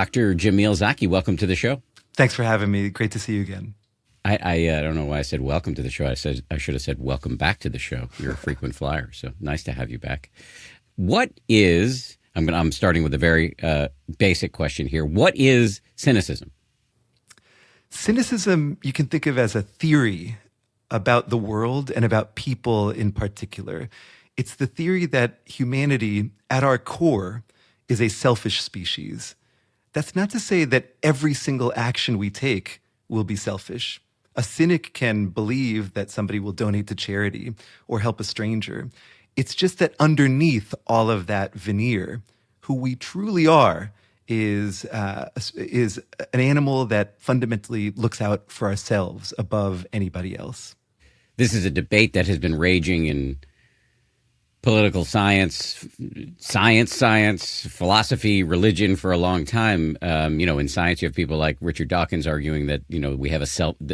Dr. Jamil Zaki, welcome to the show. Thanks for having me. Great to see you again. I don't know why I said welcome to the show. I should have said welcome back to the show. You're a frequent flyer, so nice to have you back. What is, I'm starting with a very basic question here. What is cynicism? Cynicism you can think of as a theory about the world and about people in particular. It's the theory that humanity, at our core, is a selfish species. That's not to say that every single action we take will be selfish. A cynic can believe that somebody will donate to charity or help a stranger. It's just that underneath all of that veneer, who we truly are is an animal that fundamentally looks out for ourselves above anybody else. This is a debate that has been raging in political science, philosophy, religion for a long time. In science, you have people like Richard Dawkins arguing that, we have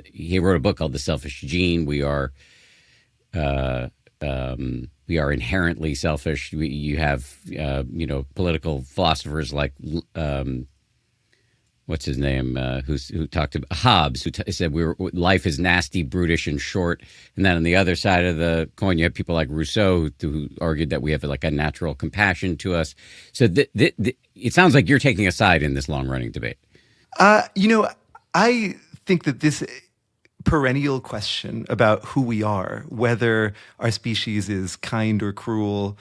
he wrote a book called The Selfish Gene. We are inherently selfish. You have, political philosophers like, what's his name? Who talked about Hobbes, who said life is nasty, brutish, and short. And then on the other side of the coin, you have people like Rousseau who argued that we have like a natural compassion to us. So it sounds like you're taking a side in this long-running debate. I think that this perennial question about who we are, whether our species is kind or cruel,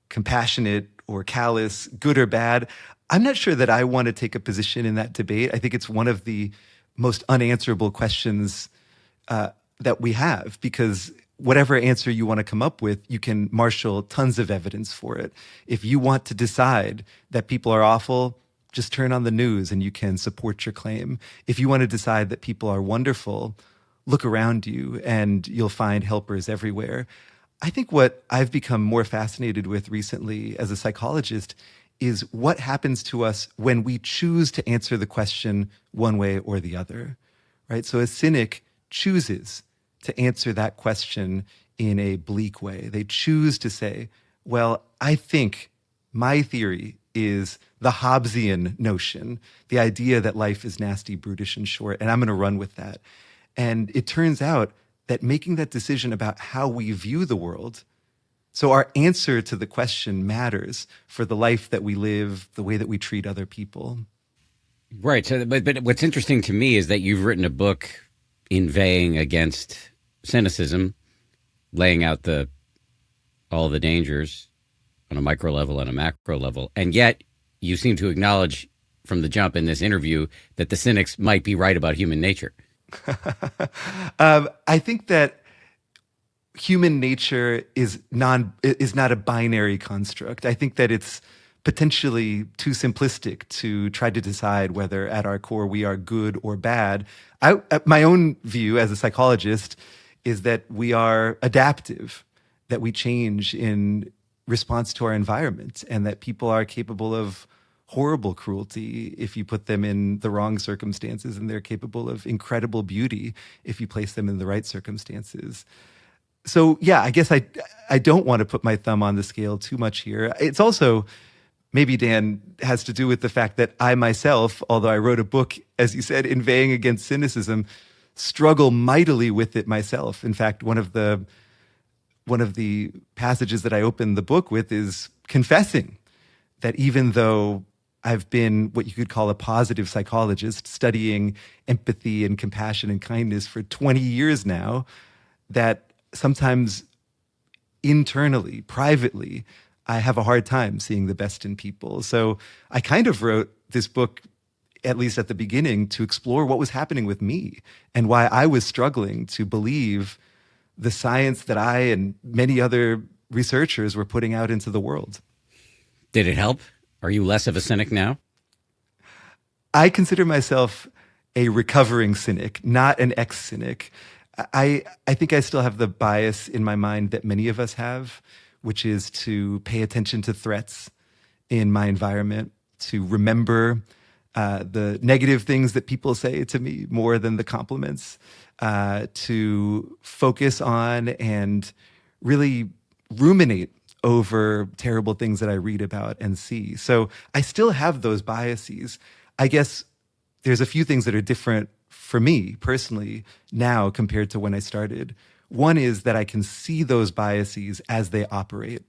compassionate or callous, good or bad, I'm not sure that I want to take a position in that debate. I think it's one of the most unanswerable questions that we have, because whatever answer you want to come up with, you can marshal tons of evidence for it. If you want to decide that people are awful, just turn on the news and you can support your claim. If you want to decide that people are wonderful, look around you and you'll find helpers everywhere. I think what I've become more fascinated with recently as a psychologist is what happens to us when we choose to answer the question one way or the other, right? So a cynic chooses to answer that question in a bleak way. They choose to say, well, I think my theory is the Hobbesian notion, the idea that life is nasty, brutish, and short, and I'm going to run with that. And it turns out that making that decision about how we view the world, so our answer to the question matters for the life that we live, the way that we treat other people. Right. So, but what's interesting to me is that you've written a book inveighing against cynicism, laying out all the dangers on a micro level and a macro level, and yet you seem to acknowledge from the jump in this interview that the cynics might be right about human nature. I think that human nature is not a binary construct. I think that it's potentially too simplistic to try to decide whether at our core we are good or bad. My own view as a psychologist is that we are adaptive, that we change in response to our environment, and that people are capable of horrible cruelty if you put them in the wrong circumstances, and they're capable of incredible beauty if you place them in the right circumstances. So yeah, I guess I don't want to put my thumb on the scale too much here. It's also, maybe, Dan, has to do with the fact that I myself, although I wrote a book, as you said, inveighing against cynicism, struggle mightily with it myself. In fact, one of the passages that I open the book with is confessing that even though I've been what you could call a positive psychologist, studying empathy and compassion and kindness for 20 years now, that sometimes internally, privately, I have a hard time seeing the best in people. So I kind of wrote this book, at least at the beginning, to explore what was happening with me and why I was struggling to believe the science that I and many other researchers were putting out into the world. Did it help? Are you less of a cynic now? I consider myself a recovering cynic, not an ex-cynic. I think I still have the bias in my mind that many of us have, which is to pay attention to threats in my environment, to remember the negative things that people say to me more than the compliments, to focus on and really ruminate over terrible things that I read about and see. So I still have those biases. I guess there's a few things that are different for me personally now compared to when I started. One is that I can see those biases as they operate.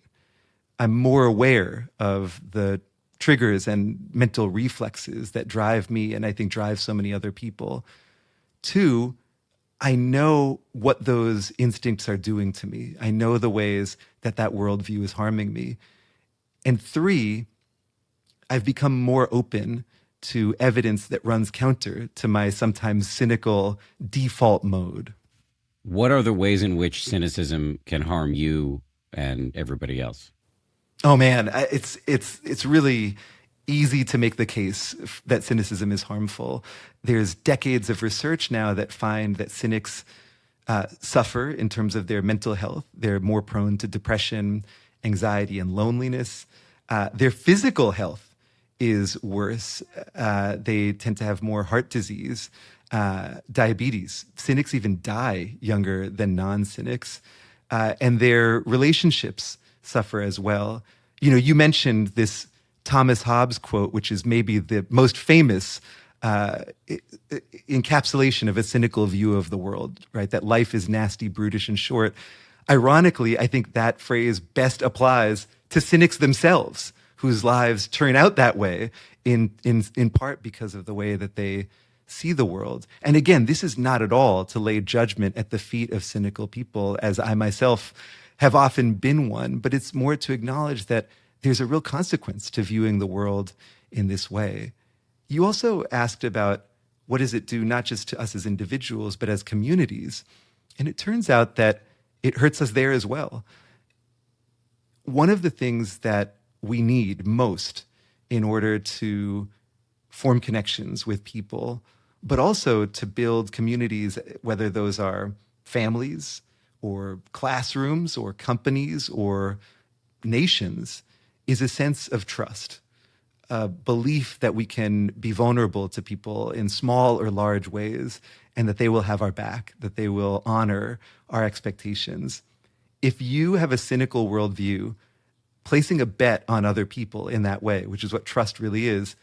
I'm more aware of the triggers and mental reflexes that drive me and I think drive so many other people. Two, I know what those instincts are doing to me. I know the ways that that worldview is harming me. And three, I've become more open to evidence that runs counter to my sometimes cynical default mode. What are the ways in which cynicism can harm you and everybody else? Oh man, it's really easy to make the case that cynicism is harmful. There's decades of research now that find that cynics suffer in terms of their mental health. They're more prone to depression, anxiety, and loneliness. Their physical health is worse. They tend to have more heart disease, diabetes. Cynics even die younger than non-cynics. And their relationships suffer as well. You know, you mentioned this Thomas Hobbes quote, which is maybe the most famous encapsulation of a cynical view of the world, right? That life is nasty, brutish, and short. Ironically, I think that phrase best applies to cynics themselves, whose lives turn out that way in part because of the way that they see the world. And again, this is not at all to lay judgment at the feet of cynical people, as I myself have often been one, but it's more to acknowledge that there's a real consequence to viewing the world in this way. You also asked about what does it do not just to us as individuals, but as communities. And it turns out that it hurts us there as well. One of the things that we need most in order to form connections with people, but also to build communities, whether those are families or classrooms or companies or nations, is a sense of trust, a belief that we can be vulnerable to people in small or large ways and that they will have our back, that they will honor our expectations. If you have a cynical worldview, placing a bet on other people in that way, which is what trust really is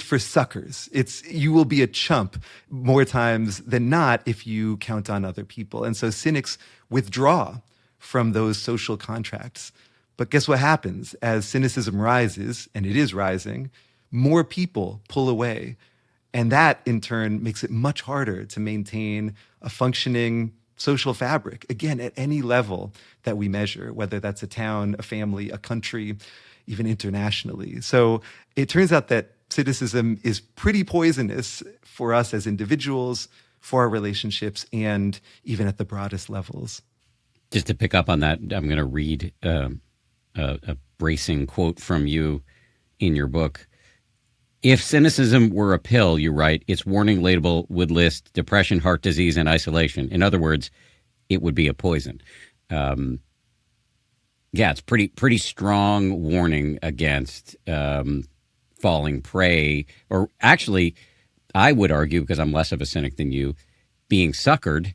for suckers. You will be a chump more times than not if you count on other people. And so cynics withdraw from those social contracts. But guess what happens? As cynicism rises, and it is rising, more people pull away. And that, in turn, makes it much harder to maintain a functioning social fabric, again, at any level that we measure, whether that's a town, a family, a country, even internationally. So it turns out that cynicism is pretty poisonous for us as individuals, for our relationships, and even at the broadest levels. Just to pick up on that, I'm going to read a bracing quote from you in your book. If cynicism were a pill, you write, its warning label would list depression, heart disease, and isolation. In other words, it would be a poison. Yeah, it's pretty strong warning against falling prey, or actually, I would argue, because I'm less of a cynic than you, being suckered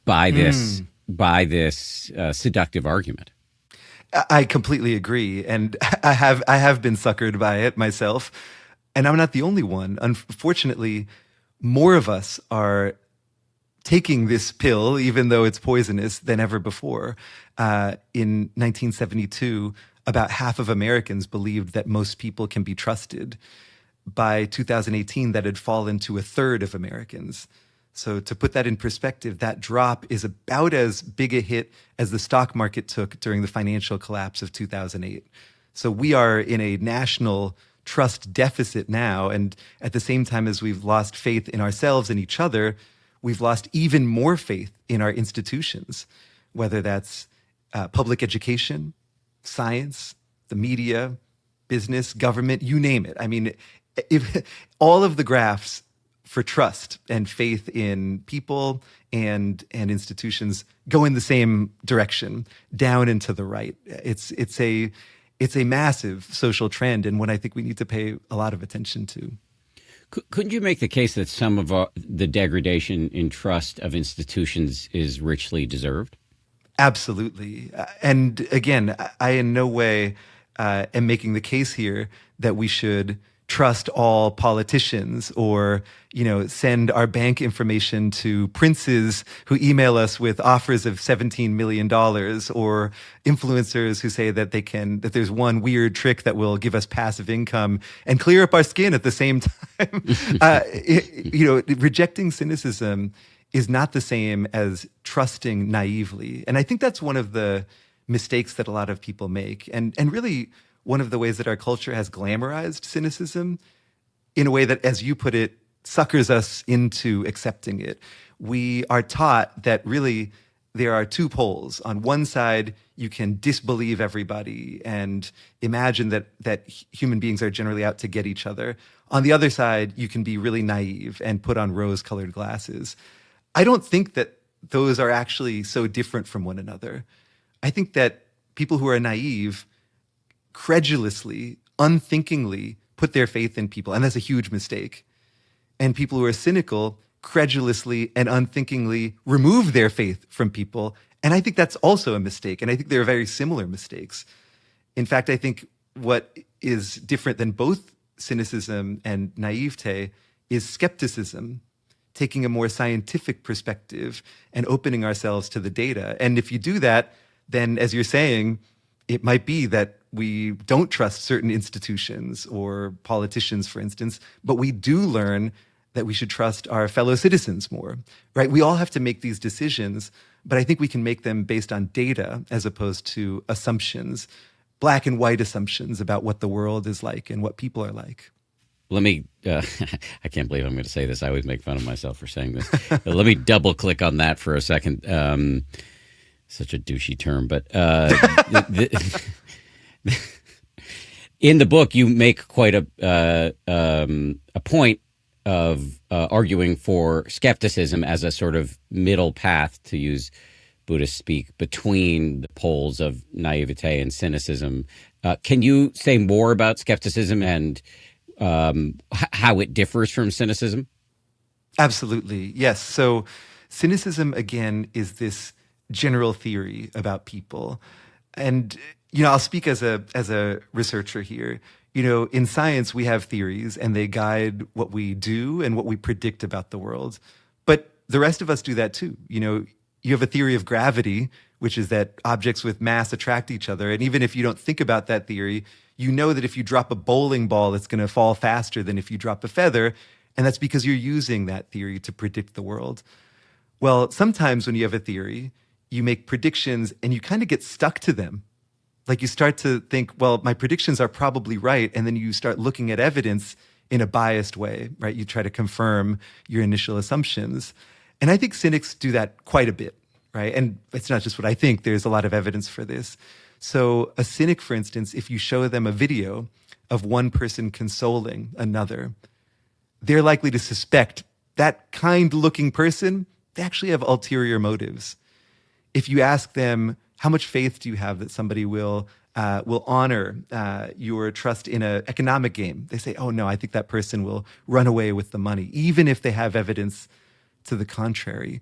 by this seductive argument. I completely agree, and I have been suckered by it myself. And I'm not the only one. Unfortunately, more of us are taking this pill, even though it's poisonous, than ever before. In 1972, about half of Americans believed that most people can be trusted. By 2018, that had fallen to a third of Americans. So to put that in perspective, that drop is about as big a hit as the stock market took during the financial collapse of 2008. So we are in a national trust deficit now. And at the same time as we've lost faith in ourselves and each other, we've lost even more faith in our institutions, whether that's public education, science, the media, business, government, you name it. I mean, if all of the graphs for trust and faith in people and institutions go in the same direction, down and to the right. It's a massive social trend, and one I think we need to pay a lot of attention to. Couldn't you make the case that some of the degradation in trust of institutions is richly deserved? Absolutely. And again, I in no way am making the case here that we should trust all politicians, or send our bank information to princes who email us with offers of $17 million, or influencers who say that that there's one weird trick that will give us passive income and clear up our skin at the same time. Rejecting cynicism is not the same as trusting naively. And I think that's one of the mistakes that a lot of people make. And really, one of the ways that our culture has glamorized cynicism in a way that, as you put it, suckers us into accepting it. We are taught that really there are two poles. On one side, you can disbelieve everybody and imagine that human beings are generally out to get each other. On the other side, you can be really naive and put on rose-colored glasses. I don't think that those are actually so different from one another. I think that people who are naive credulously, unthinkingly put their faith in people, and that's a huge mistake. And people who are cynical credulously and unthinkingly remove their faith from people, and I think that's also a mistake, and I think they're very similar mistakes. In fact, I think what is different than both cynicism and naivete is skepticism, taking a more scientific perspective and opening ourselves to the data. And if you do that, then, as you're saying, it might be that we don't trust certain institutions or politicians, for instance, but we do learn that we should trust our fellow citizens more, right? We all have to make these decisions, but I think we can make them based on data as opposed to assumptions, black and white assumptions about what the world is like and what people are like. Let me, I can't believe I'm going to say this. I always make fun of myself for saying this. Let me double click on that for a second. Such a douchey term, but in the book, you make quite a point of arguing for skepticism as a sort of middle path, to use Buddhist speak, between the poles of naivete and cynicism. Can you say more about skepticism and how it differs from cynicism? Absolutely, yes. So cynicism, again, is this general theory about people. And, I'll speak as a researcher here. In science, we have theories and they guide what we do and what we predict about the world. But the rest of us do that too. You have a theory of gravity, which is that objects with mass attract each other. And even if you don't think about that theory, you know that if you drop a bowling ball, it's going to fall faster than if you drop a feather. And that's because you're using that theory to predict the world. Well, sometimes when you have a theory, you make predictions and you kind of get stuck to them. Like you start to think, well, my predictions are probably right. And then you start looking at evidence in a biased way, right? You try to confirm your initial assumptions. And I think cynics do that quite a bit, right? And it's not just what I think, there's a lot of evidence for this. So a cynic, for instance, if you show them a video of one person consoling another, they're likely to suspect that kind-looking person, they actually have ulterior motives. If you ask them, how much faith do you have that somebody will honor your trust in an economic game? They say, oh no, I think that person will run away with the money, even if they have evidence to the contrary.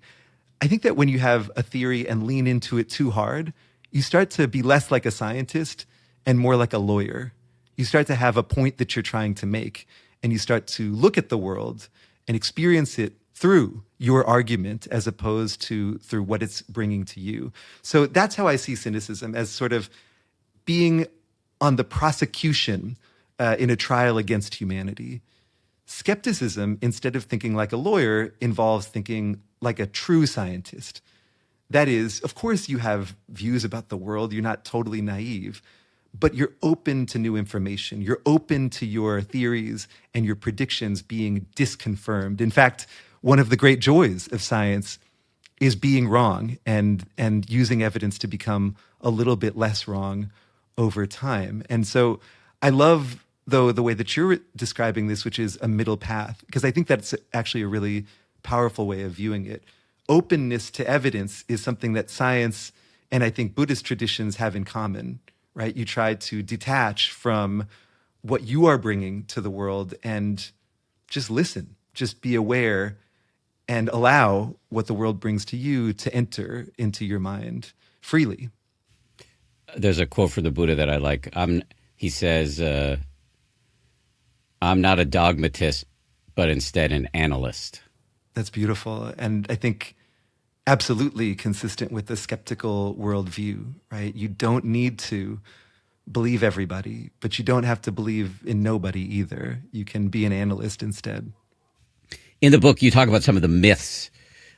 I think that when you have a theory and lean into it too hard, you start to be less like a scientist and more like a lawyer. You start to have a point that you're trying to make, and you start to look at the world and experience it through your argument as opposed to through what it's bringing to you. So that's how I see cynicism, as sort of being on the prosecution in a trial against humanity. Skepticism, instead of thinking like a lawyer, involves thinking like a true scientist. That is, of course, you have views about the world. You're not totally naive, but you're open to new information. You're open to your theories and your predictions being disconfirmed. In fact, one of the great joys of science is being wrong and using evidence to become a little bit less wrong over time. And so I love, though, the way that you're describing this, which is a middle path, because I think that's actually a really powerful way of viewing it. Openness to evidence is something that science and I think Buddhist traditions have in common, right? You try to detach from what you are bringing to the world and just listen, just be aware and allow what the world brings to you to enter into your mind freely. There's a quote from the Buddha that I like. He says, I'm not a dogmatist, but instead an analyst. That's beautiful. And I think absolutely consistent with the skeptical worldview, right? You don't need to believe everybody, but you don't have to believe in nobody either. You can be an analyst instead. In the book, you talk about some of the myths.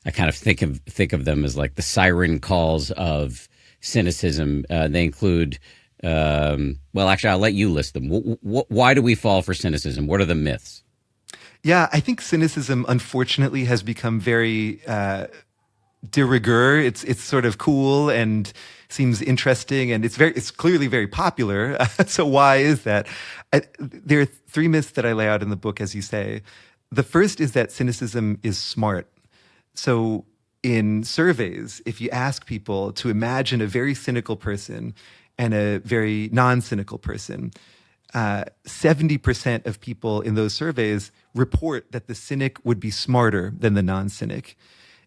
I kind of think of them as like the siren calls of cynicism. They include, well, actually, I'll let you list them. Why do we fall for cynicism? What are the myths? Yeah, I think cynicism, unfortunately, has become very de rigueur. It's sort of cool and seems interesting, and it's clearly very popular. So why is that? There are three myths that I lay out in the book, as you say. The first is that cynicism is smart. So in surveys, if you ask people to imagine a very cynical person and a very non-cynical person, 70% of people in those surveys report that the cynic would be smarter than the non-cynic.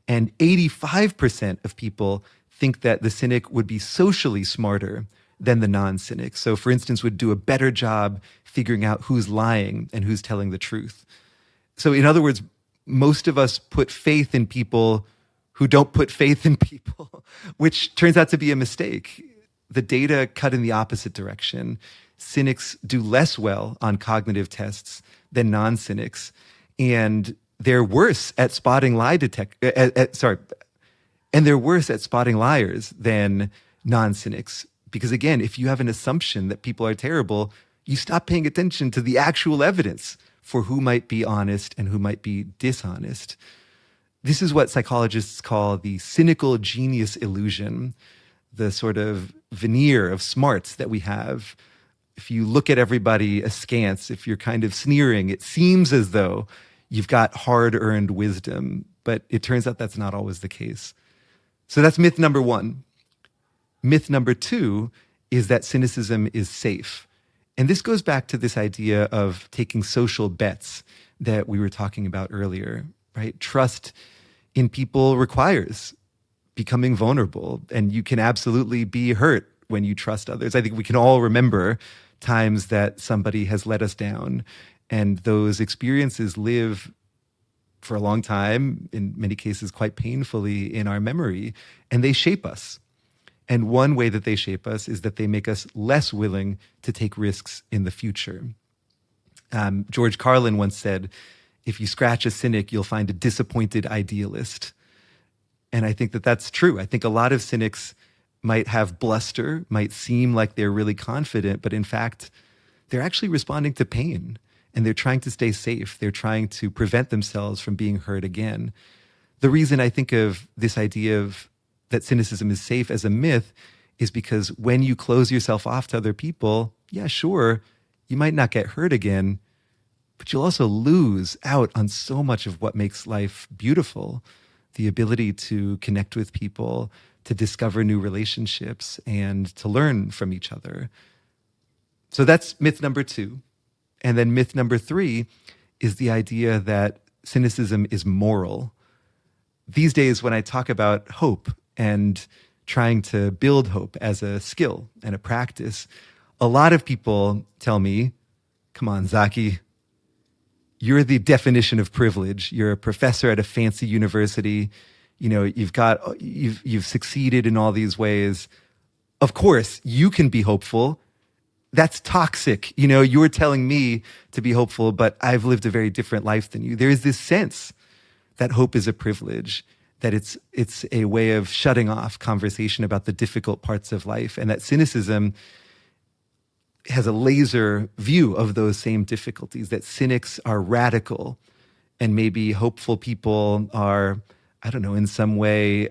And 85% of people think that the cynic would be socially smarter than the non-cynic. So, for instance, would do a better job figuring out who's lying and who's telling the truth. So, in other words, most of us put faith in people who don't put faith in people, which turns out to be a mistake. The data cut in the opposite direction. Cynics do less well on cognitive tests than non-cynics, and they're worse at spotting and they're worse at spotting liars than non-cynics. Because again, if you have an assumption that people are terrible, you stop paying attention to the actual evidence for who might be honest and who might be dishonest. This is what psychologists call the cynical genius illusion, the sort of veneer of smarts that we have. If you look at everybody askance, if you're kind of sneering, it seems as though you've got hard-earned wisdom, but it turns out that's not always the case. So that's myth number one. Myth number two is that cynicism is safe. And this goes back to this idea of taking social bets that we were talking about earlier, right? Trust in people requires becoming vulnerable, and you can absolutely be hurt when you trust others. I think we can all remember times that somebody has let us down, and those experiences live for a long time, in many cases quite painfully, in our memory, and they shape us. And one way that they shape us is that they make us less willing to take risks in the future. George Carlin once said, if you scratch a cynic, you'll find a disappointed idealist. And I think that that's true. I think a lot of cynics might have bluster, might seem like they're really confident, but in fact, they're actually responding to pain, and they're trying to stay safe. They're trying to prevent themselves from being hurt again. The reason I think of this idea of that cynicism is safe as a myth is because when you close yourself off to other people, yeah, sure, you might not get hurt again, but you'll also lose out on so much of what makes life beautiful. The ability to connect with people, to discover new relationships, and to learn from each other. So that's myth number two. And then myth number three is the idea that cynicism is moral. These days, when I talk about hope and trying to build hope as a skill and a practice, a lot of people tell me, come on, Zaki, you're the definition of privilege. You're a professor at a fancy university. You know, you've succeeded in all these ways. Of course, you can be hopeful. That's toxic. You know, you're telling me to be hopeful, but I've lived a very different life than you. There is this sense that hope is a privilege, that it's a way of shutting off conversation about the difficult parts of life, and that cynicism has a laser view of those same difficulties, that cynics are radical and maybe hopeful people are, I don't know, in some way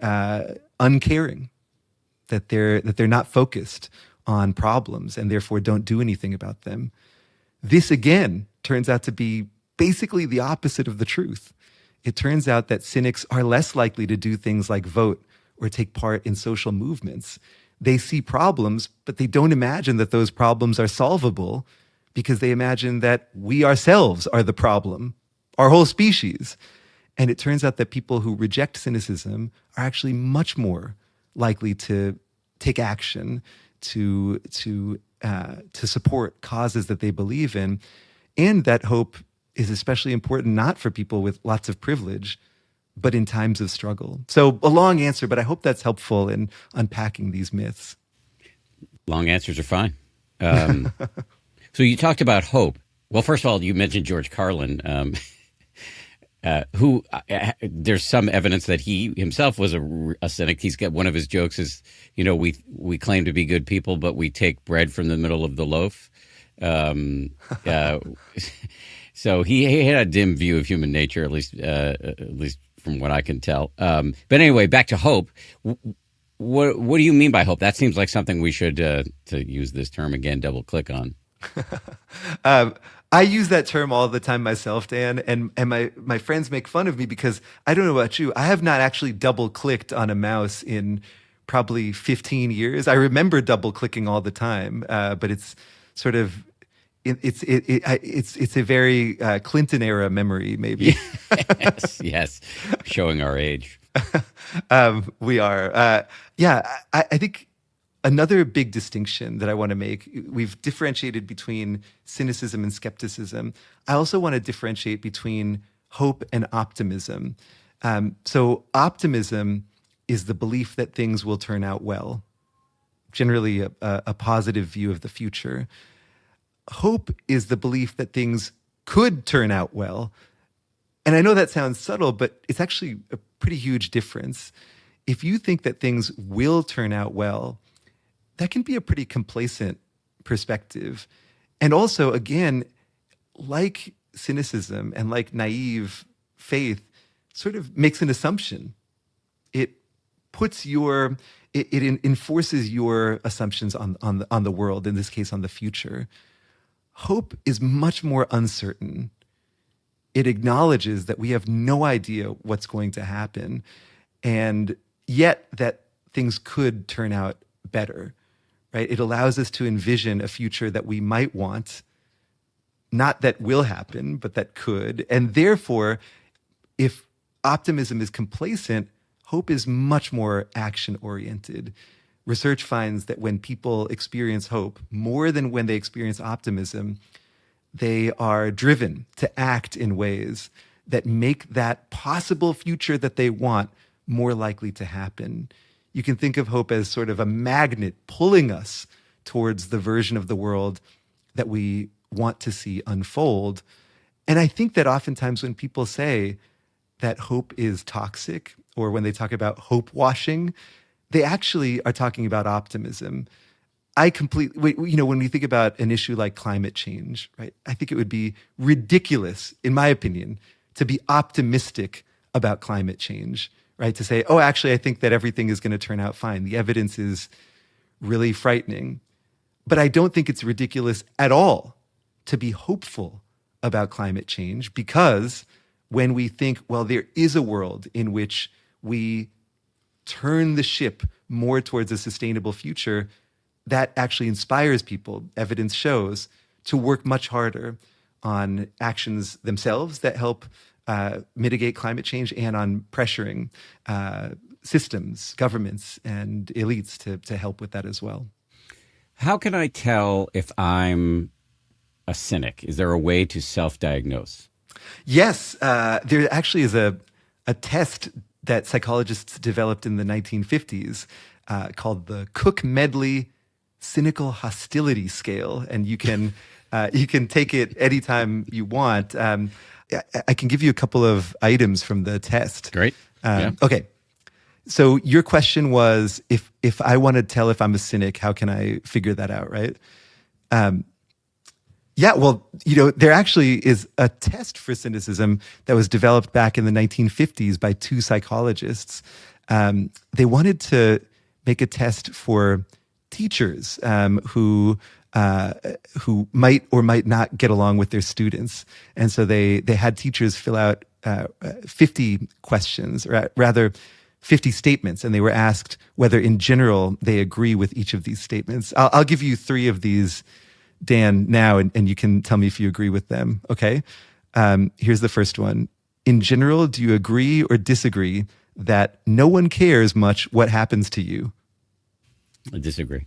uncaring, that they're not focused on problems and therefore don't do anything about them. This again turns out to be basically the opposite of the truth. It turns out that cynics are less likely to do things like vote or take part in social movements. They see problems, but they don't imagine that those problems are solvable because they imagine that we ourselves are the problem, our whole species. And it turns out that people who reject cynicism are actually much more likely to take action, to support causes that they believe in. and that hope is especially important not for people with lots of privilege, but in times of struggle. So a long answer, but I hope that's helpful in unpacking these myths. Long answers are fine. So you talked about hope. Well, first of all, you mentioned George Carlin, who there's some evidence that he himself was a cynic. He's got one of his jokes is, we claim to be good people, but we take bread from the middle of the loaf. So he had a dim view of human nature, at least from what I can tell. But anyway, back to hope. What do you mean by hope? That seems like something we should, to use this term again, double click on. I use that term all the time myself, Dan, and my friends make fun of me because I don't know about you. I have not actually double clicked on a mouse in probably 15 years. I remember double clicking all the time, but it's sort of it's a very Clinton era memory, maybe. Yes, showing our age. We are. I think another big distinction that I want to make, we've differentiated between cynicism and skepticism. I also want to differentiate between hope and optimism. So optimism is the belief that things will turn out well, generally a positive view of the future. Hope is the belief that things could turn out well. And I know that sounds subtle, but it's actually a pretty huge difference. If you think that things will turn out well, that can be a pretty complacent perspective. And also, again, like cynicism and like naive faith, sort of makes an assumption. It puts it enforces your assumptions on the world, in this case, on the future. Hope is much more uncertain. It acknowledges that we have no idea what's going to happen, and yet that things could turn out better, right? It allows us to envision a future that we might want, not that will happen, but that could. And therefore, if optimism is complacent, hope is much more action-oriented. Research finds that when people experience hope, more than when they experience optimism, they are driven to act in ways that make that possible future that they want more likely to happen. You can think of hope as sort of a magnet pulling us towards the version of the world that we want to see unfold. And I think that oftentimes when people say that hope is toxic, or when they talk about hope washing, they actually are talking about optimism. When we think about an issue like climate change, right? I think it would be ridiculous, in my opinion, to be optimistic about climate change, right? To say, oh, actually, I think that everything is going to turn out fine. The evidence is really frightening. But I don't think it's ridiculous at all to be hopeful about climate change, because when we think, well, there is a world in which we turn the ship more towards a sustainable future, that actually inspires people, evidence shows, to work much harder on actions themselves that help mitigate climate change, and on pressuring systems, governments, and elites to help with that as well. How can I tell if I'm a cynic? Is there a way to self-diagnose? Yes, there actually is a test that psychologists developed in the 1950s called the Cook-Medley Cynical Hostility Scale, and you can take it anytime you want. I can give you a couple of items from the test. Great. Yeah. Okay. So your question was, if I want to tell if I'm a cynic, how can I figure that out, right? Yeah, well, there actually is a test for cynicism that was developed back in the 1950s by two psychologists. They wanted to make a test for teachers who might or might not get along with their students. And so they had teachers fill out 50 questions, or rather 50 statements, and they were asked whether in general they agree with each of these statements. I'll give you three of these, Dan, now, and you can tell me if you agree with them, okay? Here's the first one. In general, do you agree or disagree that no one cares much what happens to you? I disagree.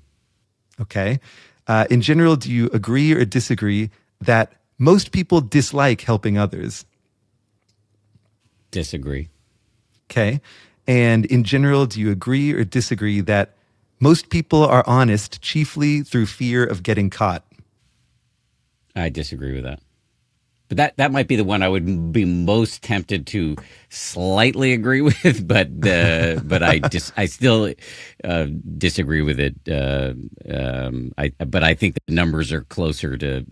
Okay. In general, do you agree or disagree that most people dislike helping others. Disagree. Okay. And in general, do you agree or disagree that most people are honest chiefly through fear of getting caught? I disagree with that. But that might be the one I would be most tempted to slightly agree with, but I still disagree with it. But I think the numbers are closer to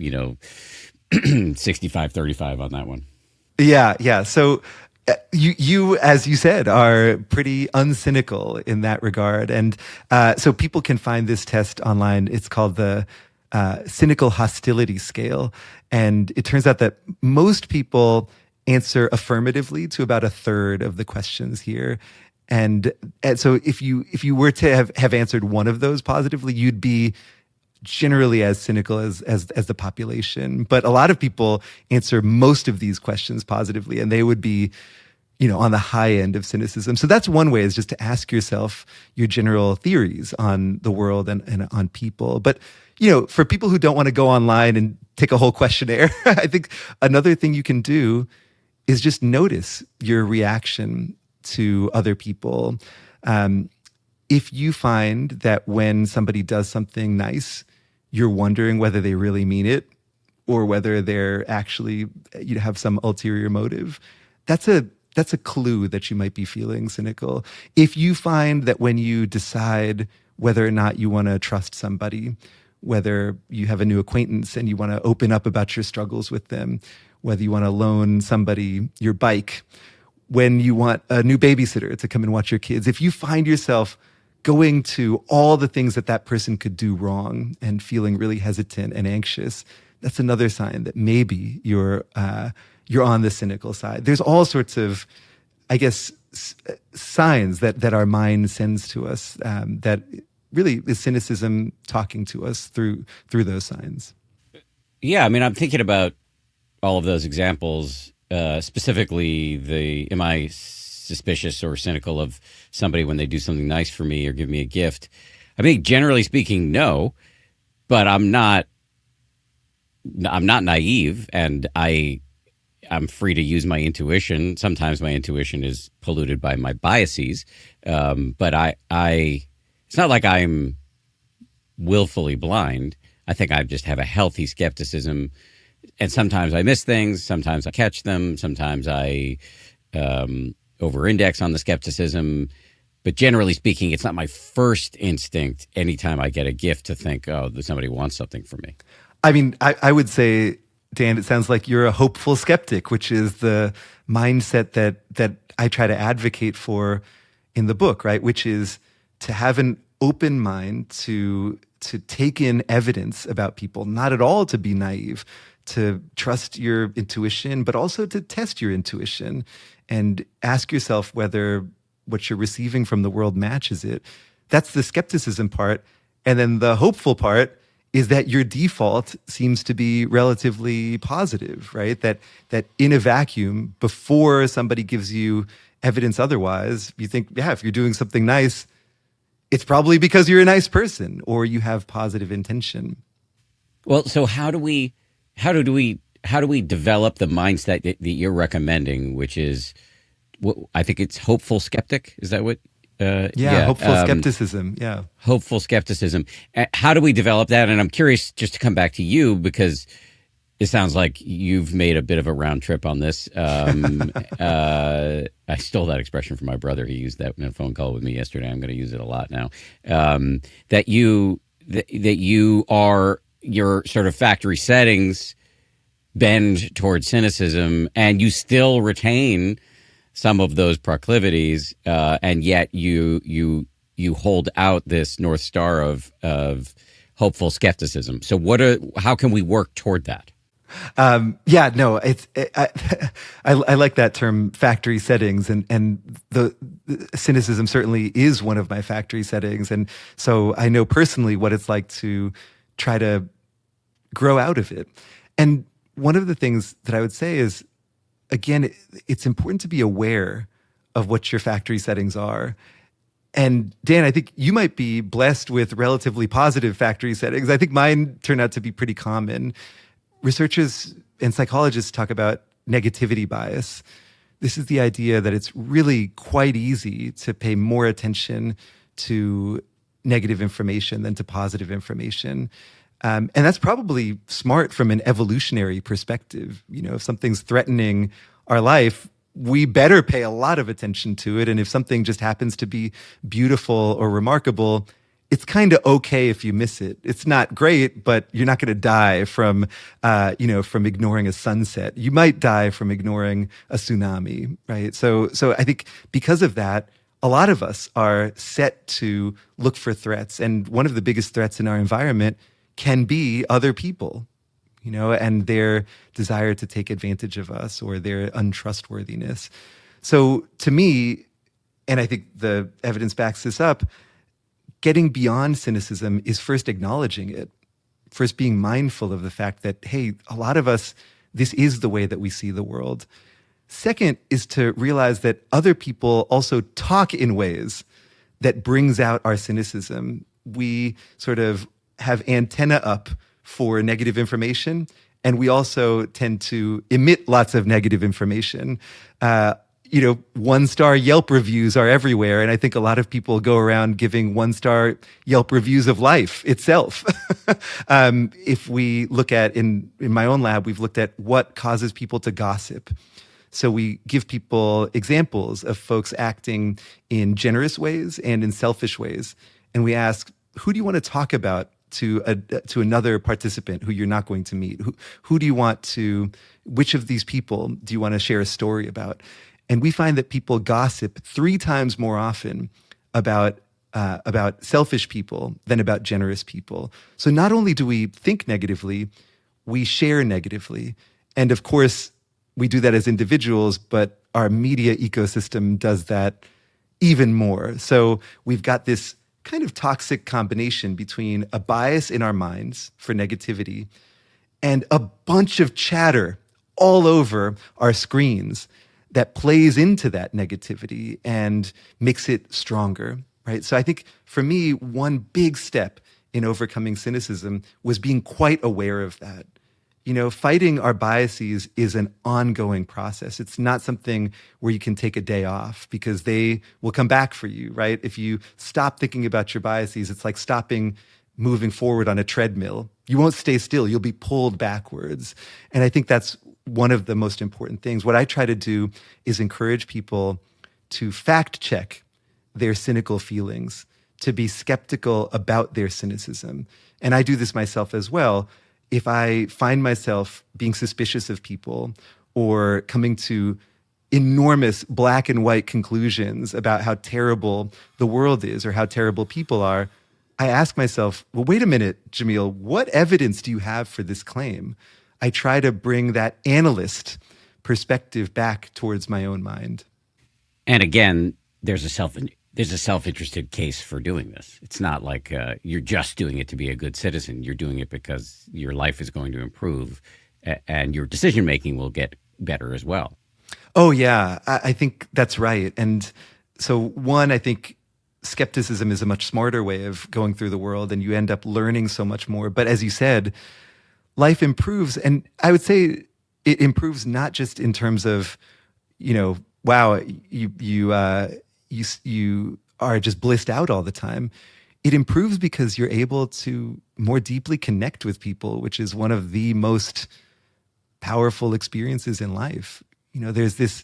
65-35 on that one. Yeah, yeah. So you, as you said, are pretty uncynical in that regard, and so people can find this test online. It's called the cynical hostility scale, and it turns out that most people answer affirmatively to about a third of the questions here. And so if you were to have answered one of those positively, you'd be generally as cynical as the population. But a lot of people answer most of these questions positively, and they would be, on the high end of cynicism. So that's one way, is just to ask yourself your general theories on the world and on people. But, for people who don't want to go online and take a whole questionnaire, I think another thing you can do is just notice your reaction to other people. If you find that when somebody does something nice, you're wondering whether they really mean it or whether they're actually, have some ulterior motive, that's a clue that you might be feeling cynical. If you find that when you decide whether or not you want to trust somebody, whether you have a new acquaintance and you want to open up about your struggles with them, whether you want to loan somebody your bike, when you want a new babysitter to come and watch your kids, if you find yourself going to all the things that person could do wrong and feeling really hesitant and anxious, that's another sign that maybe you're on the cynical side. There's all sorts of, I guess, signs that our mind sends to us that really is cynicism talking to us through those signs. Yeah, I mean, I'm thinking about all of those examples, specifically am I suspicious or cynical of somebody when they do something nice for me or give me a gift? I mean, generally speaking, no, but I'm not naive, and I'm free to use my intuition. Sometimes my intuition is polluted by my biases, but it's not like I'm willfully blind. I think I just have a healthy skepticism, and sometimes I miss things, sometimes I catch them, sometimes I over-index on the skepticism. But generally speaking, it's not my first instinct anytime I get a gift to think, oh, somebody wants something from me. I mean, I would say, Dan, it sounds like you're a hopeful skeptic, which is the mindset that I try to advocate for in the book, right? Which is to have an open mind to take in evidence about people, not at all to be naive, to trust your intuition, but also to test your intuition and ask yourself whether what you're receiving from the world matches it. That's the skepticism part. And then the hopeful part is that your default seems to be relatively positive, right? That in a vacuum, before somebody gives you evidence otherwise, you think, yeah, if you're doing something nice, it's probably because you're a nice person or you have positive intention. Well, so how do we develop the mindset that you're recommending, which is, I think it's hopeful skeptic. Is that what? Hopeful skepticism. Yeah. Hopeful skepticism. How do we develop that? And I'm curious, just to come back to you, because it sounds like you've made a bit of a round trip on this. I stole that expression from my brother. He used that in a phone call with me yesterday. I'm going to use it a lot now. That you are, your sort of factory settings bend towards cynicism, and you still retain some of those proclivities, and yet you hold out this North Star of hopeful skepticism. So how can we work toward that? I like that term, factory settings, and the cynicism certainly is one of my factory settings, and so I know personally what it's like to try to grow out of it. And one of the things that I would say is, again, it's important to be aware of what your factory settings are. And Dan, I think you might be blessed with relatively positive factory settings. I think mine turned out to be pretty common. Researchers and psychologists talk about negativity bias. This is the idea that it's really quite easy to pay more attention to negative information than to positive information. And that's probably smart from an evolutionary perspective. If something's threatening our life, we better pay a lot of attention to it. And if something just happens to be beautiful or remarkable, it's kind of okay if you miss it. It's not great, but you're not going to die from ignoring a sunset. You might die from ignoring a tsunami, right? So I think because of that, a lot of us are set to look for threats. And one of the biggest threats in our environment can be other people, and their desire to take advantage of us or their untrustworthiness. So to me, and I think the evidence backs this up, getting beyond cynicism is first acknowledging it, first being mindful of the fact that, hey, a lot of us, this is the way that we see the world. Second is to realize that other people also talk in ways that brings out our cynicism. We sort of have antenna up for negative information, and we also tend to emit lots of negative information. 1-star Yelp reviews are everywhere. And I think a lot of people go around giving 1-star Yelp reviews of life itself. If we look at, in my own lab, we've looked at what causes people to gossip. So we give people examples of folks acting in generous ways and in selfish ways. And we ask, who do you want to talk about to another participant who you're not going to meet? Who do you want to, which of these people do you want to share a story about? And we find that people gossip 3 times more often about selfish people than about generous people. So not only do we think negatively, we share negatively. And of course, we do that as individuals, but our media ecosystem does that even more. So we've got this kind of toxic combination between a bias in our minds for negativity and a bunch of chatter all over our screens that plays into that negativity and makes it stronger, right? So I think for me, one big step in overcoming cynicism was being quite aware of that. Fighting our biases is an ongoing process. It's not something where you can take a day off because they will come back for you, right? If you stop thinking about your biases, it's like stopping moving forward on a treadmill. You won't stay still. You'll be pulled backwards. And I think that's one of the most important things. What I try to do is encourage people to fact check their cynical feelings, to be skeptical about their cynicism. And I do this myself as well. If I find myself being suspicious of people or coming to enormous black and white conclusions about how terrible the world is or how terrible people are, I ask myself, well, wait a minute, Jamil, what evidence do you have for this claim? I try to bring that analyst perspective back towards my own mind. And again, there's a self-interested case for doing this. It's not like you're just doing it to be a good citizen. You're doing it because your life is going to improve and your decision-making will get better as well. Oh, yeah. I think that's right. And so one, I think skepticism is a much smarter way of going through the world and you end up learning so much more. But as you said, life improves. And I would say it improves not just in terms of, wow, you are just blissed out all the time. It improves because you're able to more deeply connect with people, which is one of the most powerful experiences in life. There's this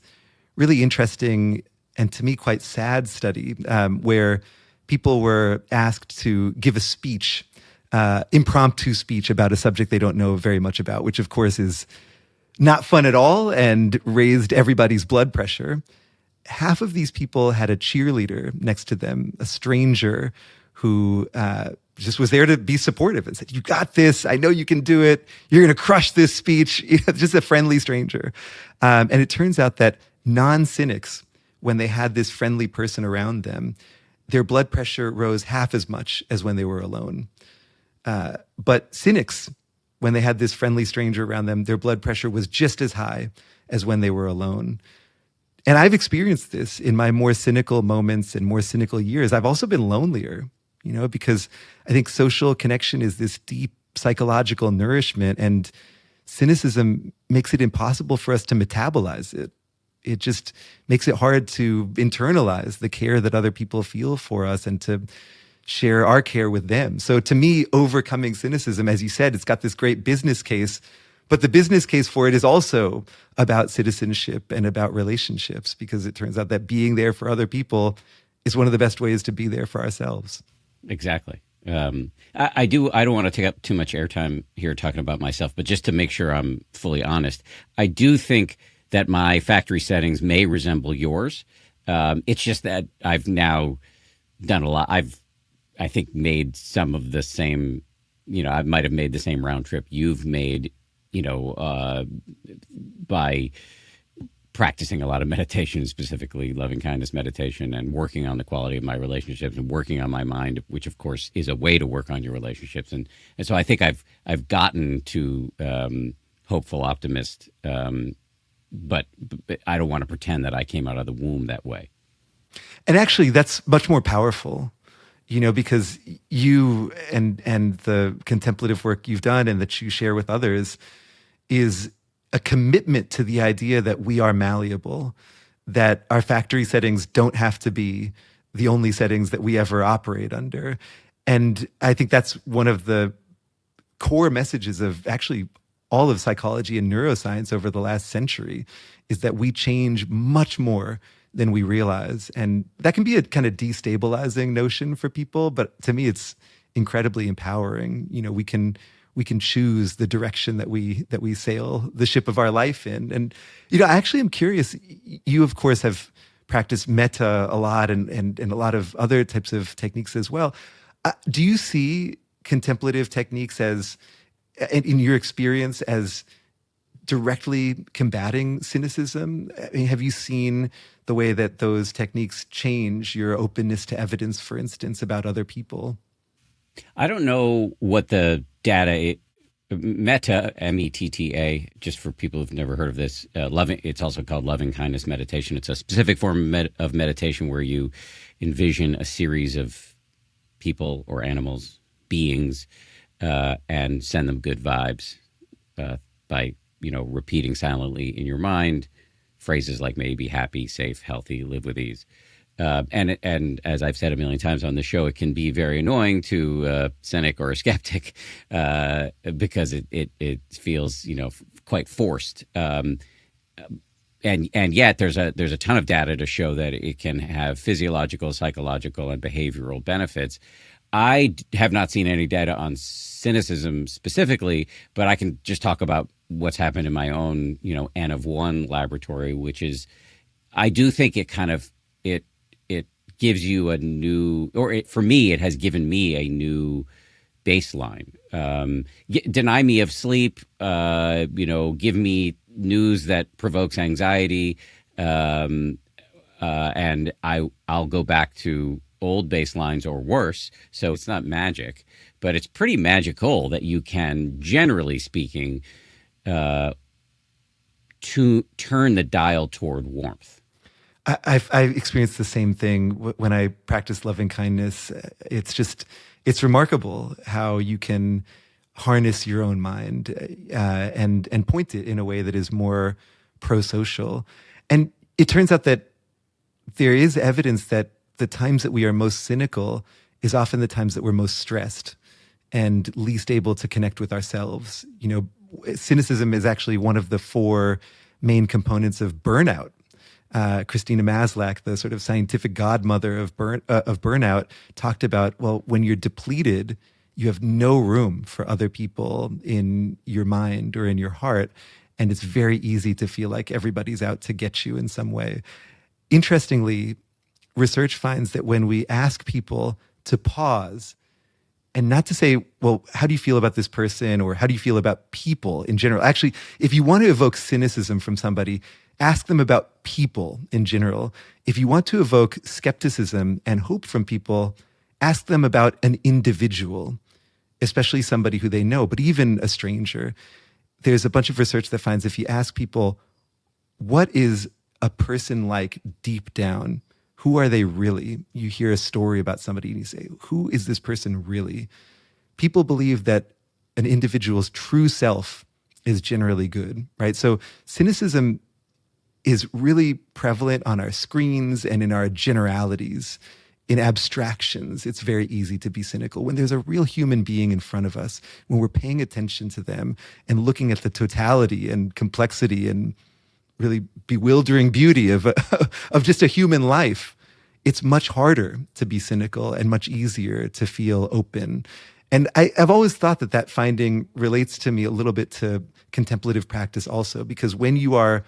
really interesting and to me quite sad study where people were asked to give a speech, impromptu speech about a subject they don't know very much about, which of course is not fun at all and raised everybody's blood pressure. Half of these people had a cheerleader next to them, a stranger who just was there to be supportive and said, you got this. I know you can do it. You're going to crush this speech. Just a friendly stranger. And it turns out that non-cynics, when they had this friendly person around them, their blood pressure rose half as much as when they were alone. But cynics, when they had this friendly stranger around them, their blood pressure was just as high as when they were alone. And I've experienced this in my more cynical moments and more cynical years. I've also been lonelier, because I think social connection is this deep psychological nourishment. And cynicism makes it impossible for us to metabolize it. It just makes it hard to internalize the care that other people feel for us and to share our care with them. So to me, overcoming cynicism, as you said, it's got this great business case, but the business case for it is also about citizenship and about relationships, because it turns out that being there for other people is one of the best ways to be there for ourselves. Exactly. I don't want to take up too much airtime here talking about myself, but just to make sure I'm fully honest, I do think that my factory settings may resemble yours. It's just that I've now done a lot. I think, made some of the same, I might have made the same round trip you've made, by practicing a lot of meditation, specifically loving kindness meditation, and working on the quality of my relationships and working on my mind, which of course is a way to work on your relationships. And so I think I've gotten to hopeful optimist, but I don't want to pretend that I came out of the womb that way. And actually, that's much more powerful, because you and the contemplative work you've done and that you share with others is a commitment to the idea that we are malleable, that our factory settings don't have to be the only settings that we ever operate under. And I think that's one of the core messages of actually all of psychology and neuroscience over the last century, is that we change much more than we realize. And that can be a kind of destabilizing notion for people, but to me, it's incredibly empowering. We can choose the direction that we sail the ship of our life in. And, I actually am curious, you of course have practiced metta a lot and a lot of other types of techniques as well. Do you see contemplative techniques as, in your experience, as directly combating cynicism? I mean, have you seen the way that those techniques change your openness to evidence, for instance, about other people? I don't know what the data, metta, METTA, just for people who've never heard of this, loving. It's also called loving kindness meditation. It's a specific form of meditation where you envision a series of people or animals, beings, and send them good vibes by repeating silently in your mind phrases like "may be happy, safe, healthy, live with ease." And as I've said a million times on the show, it can be very annoying to a cynic or a skeptic because it feels quite forced. And yet there's a ton of data to show that it can have physiological, psychological, and behavioral benefits. I have not seen any data on cynicism specifically, but I can just talk about what's happened in my own N of one laboratory, which is I do think it kind of it gives you a new, for me, it has given me a new baseline. Deny me of sleep, give me news that provokes anxiety, and I'll go back to old baselines or worse. So it's not magic, but it's pretty magical that you can, generally speaking, to turn the dial toward warmth. I've experienced the same thing when I practice loving kindness. It's remarkable how you can harness your own mind and point it in a way that is more pro-social. And it turns out that there is evidence that the times that we are most cynical is often the times that we're most stressed and least able to connect with ourselves. Cynicism is actually one of the 4 main components of burnout. Christina Maslach, the sort of scientific godmother of burnout, talked about, well, when you're depleted, you have no room for other people in your mind or in your heart, and it's very easy to feel like everybody's out to get you in some way. Interestingly, research finds that when we ask people to pause and not to say, well, how do you feel about this person, or how do you feel about people in general? Actually, if you want to evoke cynicism from somebody, ask them about people in general. If you want to evoke skepticism and hope from people, ask them about an individual, especially somebody who they know, but even a stranger. There's a bunch of research that finds if you ask people, what is a person like deep down? Who are they really? You hear a story about somebody and you say, who is this person really? People believe that an individual's true self is generally good, right? So cynicism is really prevalent on our screens and in our generalities. In abstractions, it's very easy to be cynical. When there's a real human being in front of us, when we're paying attention to them and looking at the totality and complexity and really bewildering beauty of of just a human life, it's much harder to be cynical and much easier to feel open. And I've always thought that that finding relates to me a little bit to contemplative practice also, because when you are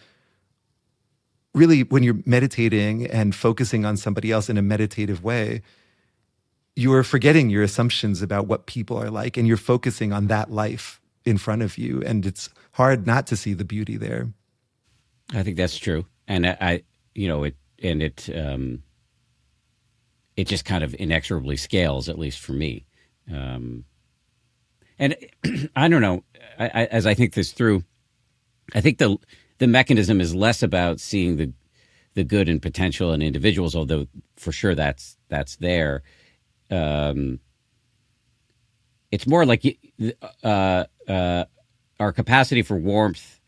really, when you're meditating and focusing on somebody else in a meditative way, you're forgetting your assumptions about what people are like, and you're focusing on that life in front of you. And it's hard not to see the beauty there. I think that's true. And it just kind of inexorably scales, at least for me. And I don't know, as I think this through, I think the mechanism is less about seeing the good and potential in individuals, although for sure that's there. It's more like our capacity for warmth,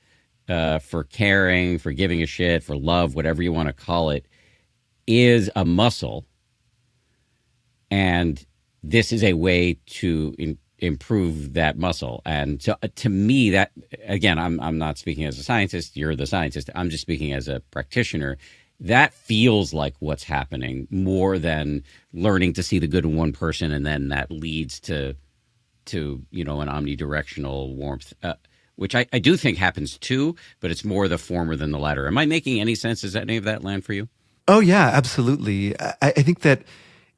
for caring, for giving a shit, for love, whatever you want to call it, is a muscle. And this is a way to improve that muscle. And so to me, that, again, I'm not speaking as a scientist, you're the scientist, I'm just speaking as a practitioner. That feels like what's happening more than learning to see the good in one person, and then that leads to an omnidirectional warmth, which I do think happens too, but it's more the former than the latter. Am I making any sense? Does any of that land for you? Oh yeah, absolutely. I think that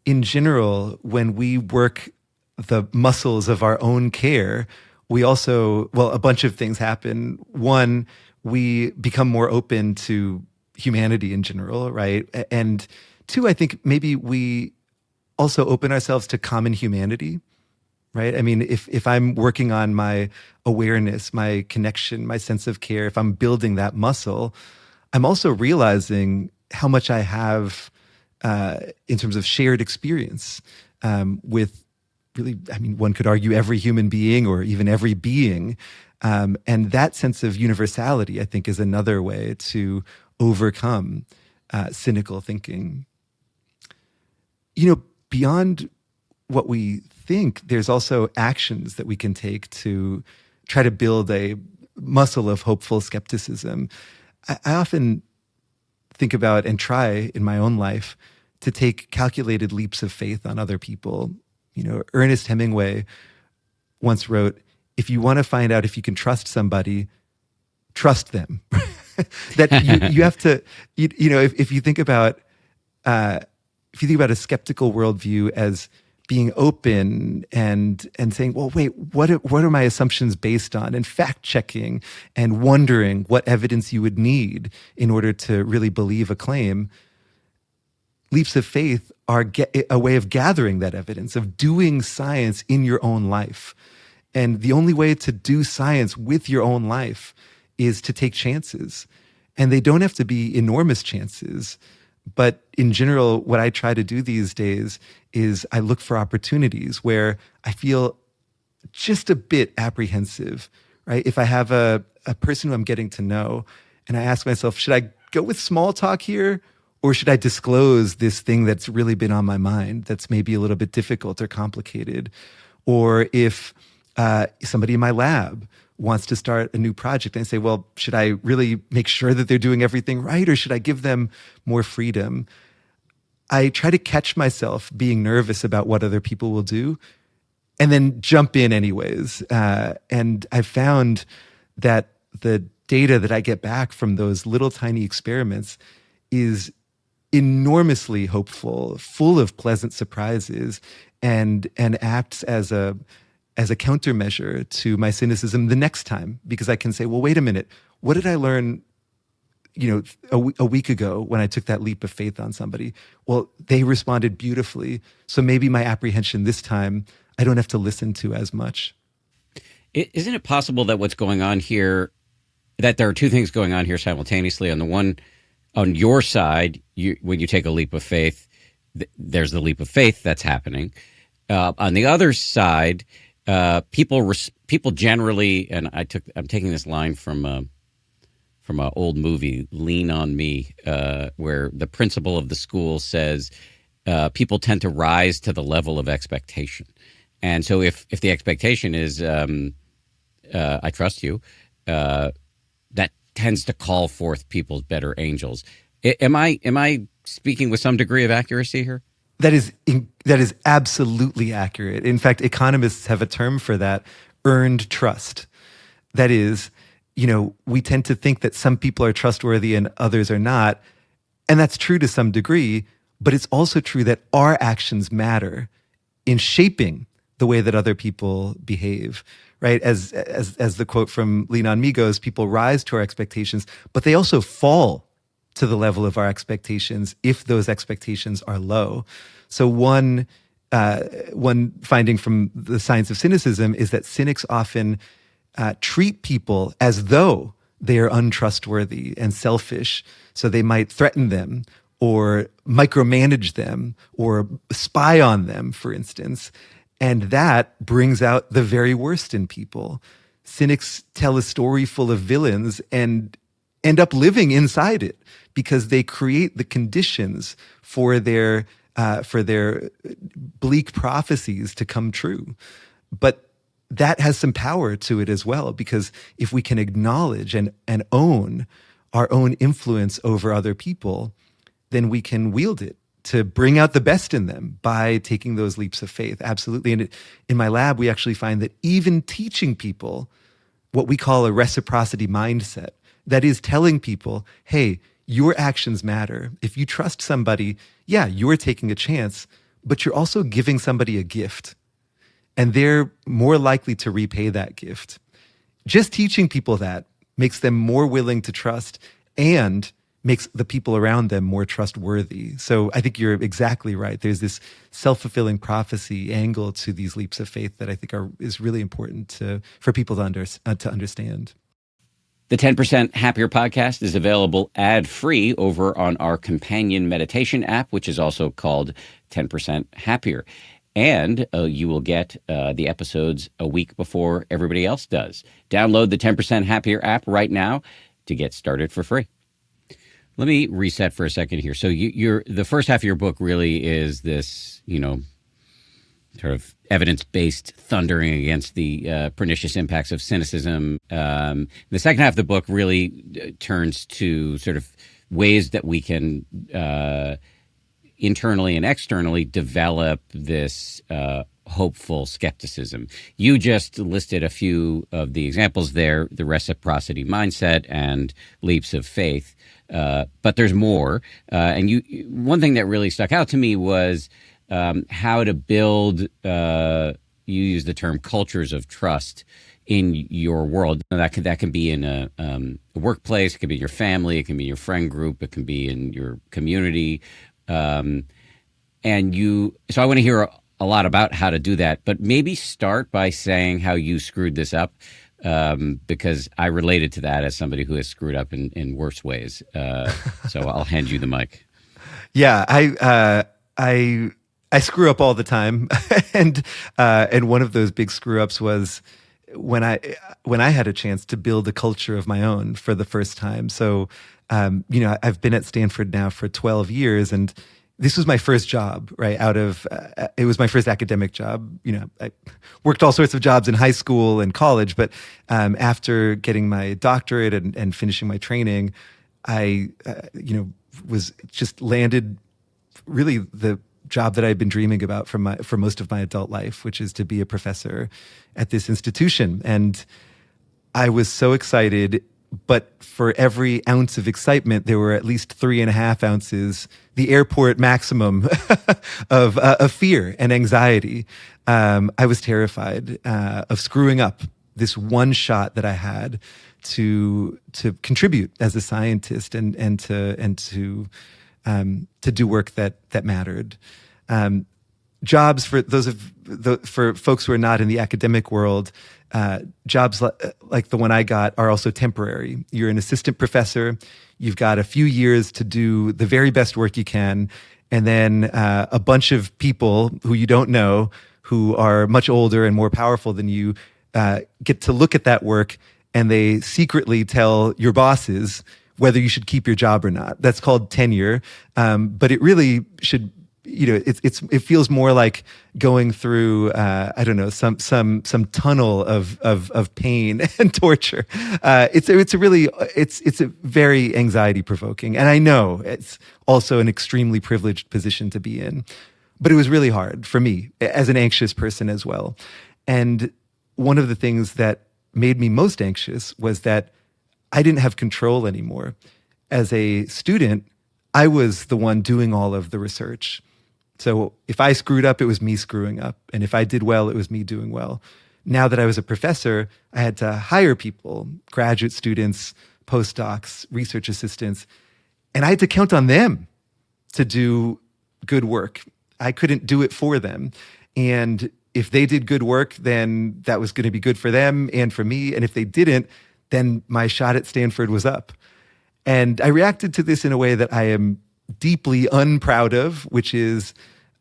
in general, when we work the muscles of our own care, we also, well, a bunch of things happen. One, we become more open to humanity in general, right? And two, I think maybe we also open ourselves to common humanity, right? I mean, if I'm working on my awareness, my connection, my sense of care, if I'm building that muscle, I'm also realizing how much I have in terms of shared experience with really, I mean, one could argue every human being or even every being. And that sense of universality, I think, is another way to overcome cynical thinking. Beyond what we think, there's also actions that we can take to try to build a muscle of hopeful skepticism. I often think about and try in my own life to take calculated leaps of faith on other people. Ernest Hemingway once wrote, if you want to find out if you can trust somebody, trust them. That you have to, if you think about, a skeptical worldview as being open and saying, well, wait, what are my assumptions based on? And fact checking and wondering what evidence you would need in order to really believe a claim. Leaps of faith are a way of gathering that evidence, of doing science in your own life. And the only way to do science with your own life is to take chances. And they don't have to be enormous chances. But in general, what I try to do these days is I look for opportunities where I feel just a bit apprehensive, right? If I have a person who I'm getting to know and I ask myself, should I go with small talk here? Or should I disclose this thing that's really been on my mind that's maybe a little bit difficult or complicated? Or if somebody in my lab wants to start a new project and I say, well, should I really make sure that they're doing everything right? Or should I give them more freedom? I try to catch myself being nervous about what other people will do and then jump in anyways. And I've found that the data that I get back from those little tiny experiments is enormously hopeful, full of pleasant surprises, and acts as a countermeasure to my cynicism the next time, because I can say, well, wait a minute, what did I learn, a week ago when I took that leap of faith on somebody? Well, they responded beautifully. So maybe my apprehension this time, I don't have to listen to as much. Isn't it possible that what's going on here, that there are two things going on here simultaneously? On the one, on your side, when you take a leap of faith, there's the leap of faith that's happening. On the other side, people generally, and I'm taking this line from an old movie, Lean on Me, where the principal of the school says people tend to rise to the level of expectation. And so if the expectation is I trust you, that tends to call forth people's better angels. Am I speaking with some degree of accuracy here? That is absolutely accurate. In fact, economists have a term for that: earned trust. That is, we tend to think that some people are trustworthy and others are not. And that's true to some degree, but it's also true that our actions matter in shaping the way that other people behave, right? As the quote from Lean on Me goes, people rise to our expectations, but they also fall to the level of our expectations if those expectations are low. So one finding from the science of cynicism is that cynics often treat people as though they are untrustworthy and selfish. So they might threaten them or micromanage them or spy on them, for instance. And that brings out the very worst in people. Cynics tell a story full of villains and end up living inside it because they create the conditions for their bleak prophecies to come true. But that has some power to it as well, because if we can acknowledge and own our own influence over other people, then we can wield it to bring out the best in them by taking those leaps of faith. Absolutely. And in my lab, we actually find that even teaching people what we call a reciprocity mindset, that is telling people, hey, your actions matter. If you trust somebody, yeah, you're taking a chance, but you're also giving somebody a gift. And they're more likely to repay that gift. Just teaching people that makes them more willing to trust and makes the people around them more trustworthy. So I think you're exactly right. There's this self-fulfilling prophecy angle to these leaps of faith that I think is really important for people to understand. The 10% Happier podcast is available ad-free over on our companion meditation app, which is also called 10% Happier. And you will get the episodes a week before everybody else does. Download the 10% Happier app right now to get started for free. Let me reset for a second here. So the first half of your book really is this, sort of evidence-based thundering against the pernicious impacts of cynicism. The second half of the book really turns to sort of ways that we can internally and externally develop this hopeful skepticism. You just listed a few of the examples there, the reciprocity mindset and leaps of faith. But there's more. And one thing that really stuck out to me was how to build, you use the term cultures of trust in your world. That can be in a workplace, it can be in your family, it can be in your friend group, it can be in your community. So I want to hear a lot about how to do that, but maybe start by saying how you screwed this up, because I related to that as somebody who has screwed up in worse ways. So I'll hand you the mic. Yeah, I screw up all the time, and one of those big screw ups was when I had a chance to build a culture of my own for the first time. So I've been at Stanford now for 12 years, and this was my first job, right? It was my first academic job. I worked all sorts of jobs in high school and college, but after getting my doctorate and finishing my training, I was just landed really the job that I'd been dreaming about for most of my adult life, which is to be a professor at this institution. And I was so excited, but for every ounce of excitement, there were at least 3.5 ounces, the airport maximum of fear and anxiety. I was terrified of screwing up this one shot that I had to contribute as a scientist and to do work that mattered. Jobs for folks who are not in the academic world, jobs like the one I got are also temporary. You're an assistant professor. You've got a few years to do the very best work you can, and then a bunch of people who you don't know who are much older and more powerful than you get to look at that work, and they secretly tell your bosses whether you should keep your job or not. That's called tenure. But it really should, it feels more like going through, I don't know, some tunnel of pain and torture. It's a very anxiety provoking. And I know it's also an extremely privileged position to be in, but it was really hard for me as an anxious person as well. And one of the things that made me most anxious was that I didn't have control anymore. As a student, I was the one doing all of the research. So if I screwed up, it was me screwing up. And if I did well, it was me doing well. Now that I was a professor, I had to hire people, graduate students, postdocs, research assistants, and I had to count on them to do good work. I couldn't do it for them. And if they did good work, then that was going to be good for them and for me. And if they didn't, then my shot at Stanford was up. And I reacted to this in a way that I am deeply unproud of, which is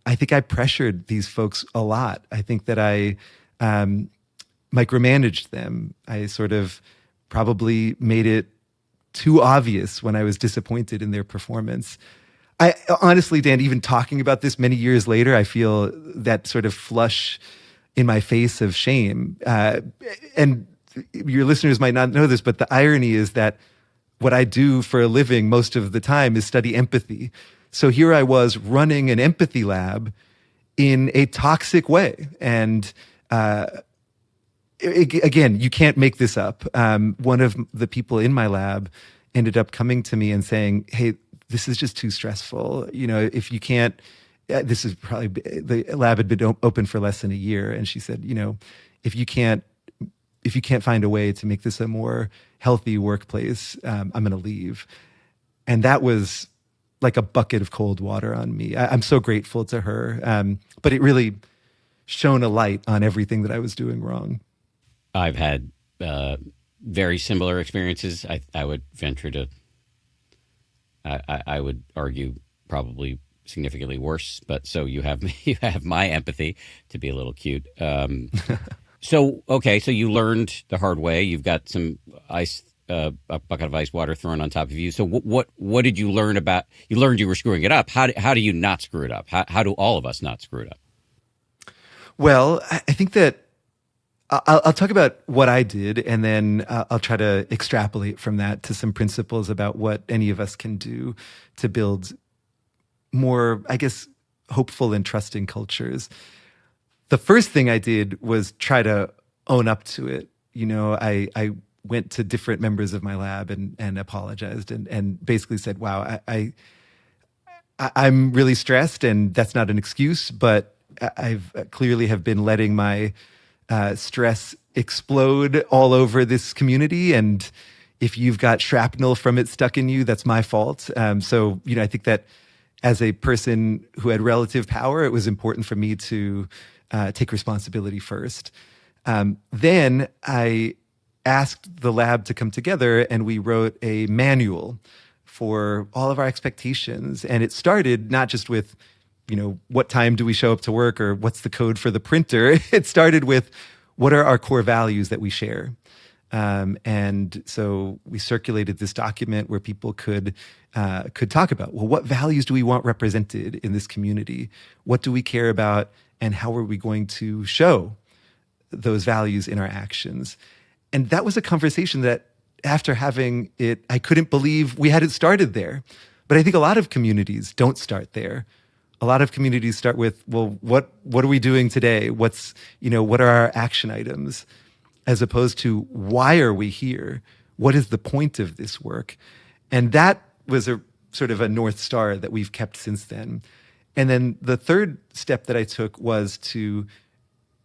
I think I pressured these folks a lot. I think that I micromanaged them. I sort of probably made it too obvious when I was disappointed in their performance. I honestly, Dan, even talking about this many years later, I feel that sort of flush in my face of shame. And your listeners might not know this, but the irony is that what I do for a living most of the time is study empathy. So here I was running an empathy lab in a toxic way. And again, you can't make this up. One of the people in my lab ended up coming to me and saying, hey, this is just too stressful. If you can't, this is probably, the lab had been open for less than a year. And she said, if you can't find a way to make this a more healthy workplace, I'm going to leave. And that was like a bucket of cold water on me. I'm so grateful to her. But it really shone a light on everything that I was doing wrong. I've had very similar experiences. I would venture to, I would argue probably significantly worse. But so you have my empathy, to be a little cute. So you learned the hard way. You've got some ice, a bucket of ice water thrown on top of you. So what did you learn about? You learned you were screwing it up. How do you not screw it up? How do all of us not screw it up? Well, I think that I'll talk about what I did, and then I'll try to extrapolate from that to some principles about what any of us can do to build more, I guess, hopeful and trusting cultures. The first thing I did was try to own up to it. I went to different members of my lab and apologized and basically said, wow, I'm really stressed, and that's not an excuse, but I've clearly have been letting my stress explode all over this community. And if you've got shrapnel from it stuck in you, that's my fault. So I think that as a person who had relative power, it was important for me to take responsibility first. Then I asked the lab to come together, and we wrote a manual for all of our expectations. And it started not just with, what time do we show up to work, or what's the code for the printer? It started with, what are our core values that we share? And so we circulated this document where people could talk about, well, what values do we want represented in this community? What do we care about? And how are we going to show those values in our actions? And that was a conversation that, after having it, I couldn't believe we hadn't started there. But I think a lot of communities don't start there. A lot of communities start with, well, what are we doing today? What are our action items? As opposed to, why are we here? What is the point of this work? And that was a sort of a North Star that we've kept since then. And then the third step that I took was to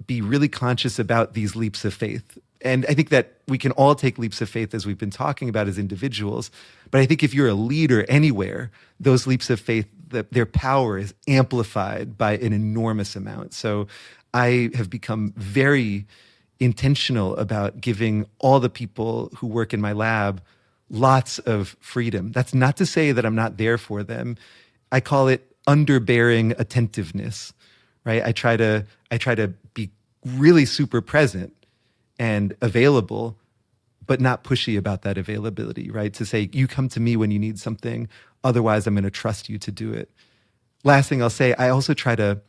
be really conscious about these leaps of faith. And I think that we can all take leaps of faith, as we've been talking about, as individuals. But I think if you're a leader anywhere, those leaps of faith, their power is amplified by an enormous amount. So I have become very intentional about giving all the people who work in my lab lots of freedom. That's not to say that I'm not there for them. I call it underbearing attentiveness, right? I try to be really super present and available, but not pushy about that availability, right? To say, you come to me when you need something, otherwise I'm going to trust you to do it. Last thing I'll say, I also try to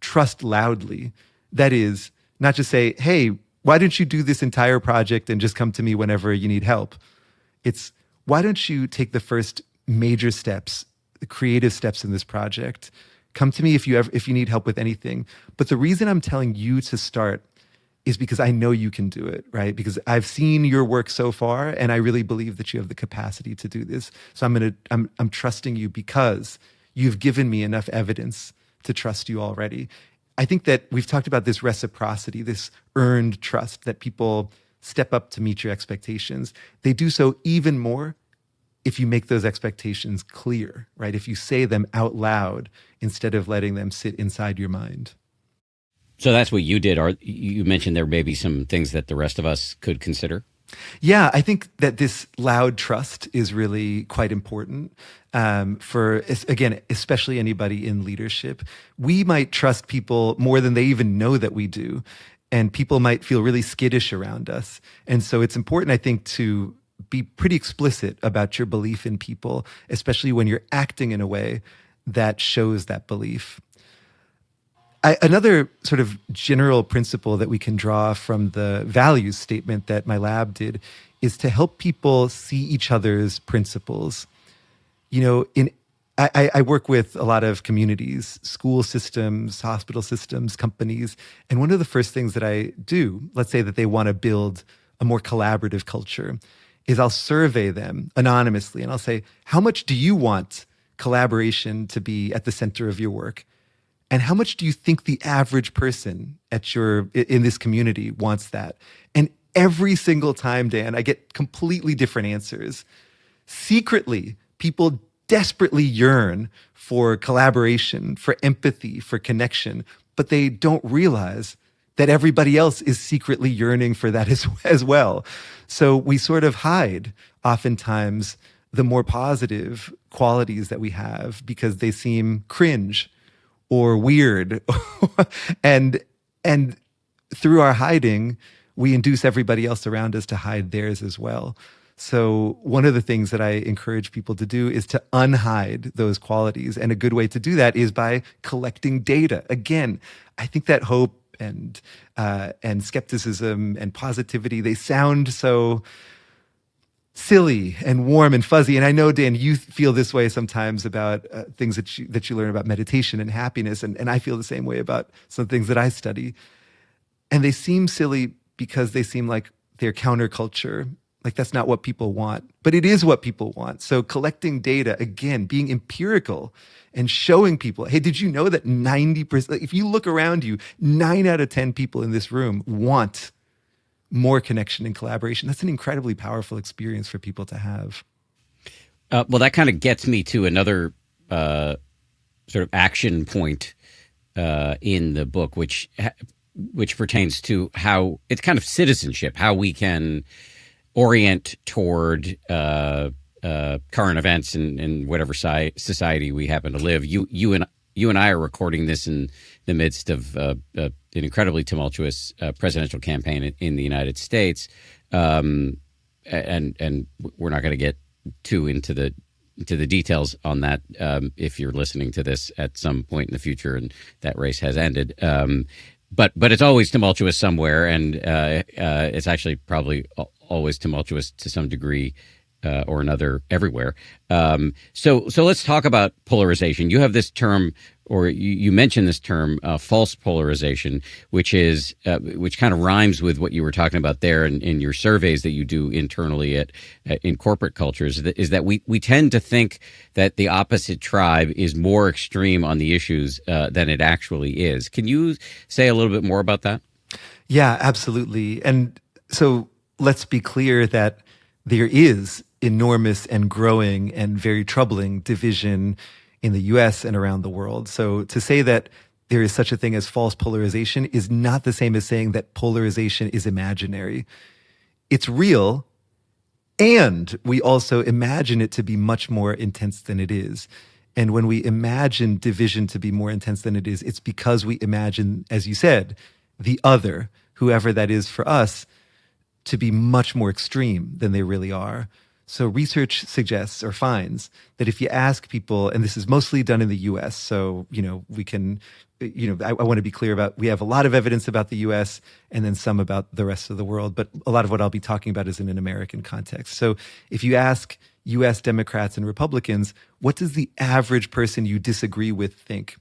trust loudly. That is, not just say, hey, why don't you do this entire project and just come to me whenever you need help? It's, why don't you take the first major steps, the creative steps in this project? Come to me if you need help with anything. But the reason I'm telling you to start is because I know you can do it, right? Because I've seen your work so far, and I really believe that you have the capacity to do this. So I'm trusting you because you've given me enough evidence to trust you already. I think that we've talked about this reciprocity, this earned trust, that people step up to meet your expectations. They do so even more if you make those expectations clear, right? If you say them out loud instead of letting them sit inside your mind. So that's what you did. Or you mentioned there may be some things that the rest of us could consider. Yeah, I think that this loud trust is really quite important for, again, especially anybody in leadership. We might trust people more than they even know that we do, and people might feel really skittish around us. And so it's important, I think, to be pretty explicit about your belief in people, especially when you're acting in a way that shows that belief. Another sort of general principle that we can draw from the values statement that my lab did is to help people see each other's principles. You know, I work with a lot of communities, school systems, hospital systems, companies, and one of the first things that I do, let's say that they want to build a more collaborative culture, is I'll survey them anonymously and I'll say, how much do you want collaboration to be at the center of your work? And how much do you think the average person in this community wants that? And every single time, Dan, I get completely different answers. Secretly, people desperately yearn for collaboration, for empathy, for connection, but they don't realize that everybody else is secretly yearning for that as well. So we sort of hide, oftentimes, the more positive qualities that we have because they seem cringe or weird. and through our hiding, we induce everybody else around us to hide theirs as well. So one of the things that I encourage people to do is to unhide those qualities. And a good way to do that is by collecting data. Again, I think that hope and skepticism and positivity, they sound so silly and warm and fuzzy. And I know, Dan, you feel this way sometimes about things that you learn about meditation and happiness. And I feel the same way about some things that I study. And they seem silly because they seem like they're counterculture. Like that's not what people want, but it is what people want. So collecting data, again, being empirical and showing people, hey, did you know that 90%, if you look around you, 9 out of 10 people in this room want more connection and collaboration. That's an incredibly powerful experience for people to have. Well, that kind of gets me to another sort of action point in the book, which pertains to how it's kind of citizenship, how we can orient toward current events in whatever society we happen to live. You and I are recording this in the midst of an incredibly tumultuous presidential campaign in the United States, and we're not going to get too into the details on that if you're listening to this at some point in the future and that race has ended. But it's always tumultuous somewhere, and it's actually probably always tumultuous to some degree or another everywhere. So let's talk about polarization. You have this term, or you mentioned this term, false polarization, which kind of rhymes with what you were talking about there in your surveys that you do internally in corporate cultures. Is that we tend to think that the opposite tribe is more extreme on the issues than it actually is. Can you say a little bit more about that? Yeah, absolutely. And so let's be clear that there is enormous and growing and very troubling division in the US and around the world. So to say that there is such a thing as false polarization is not the same as saying that polarization is imaginary. It's real, and we also imagine it to be much more intense than it is. And when we imagine division to be more intense than it is, it's because we imagine, as you said, the other, whoever that is for us, to be much more extreme than they really are. So research suggests or finds that if you ask people, and this is mostly done in the US, so, we can, I want to be clear about, we have a lot of evidence about the US and then some about the rest of the world, but a lot of what I'll be talking about is in an American context. So if you ask US Democrats and Republicans, what does the average person you disagree with think?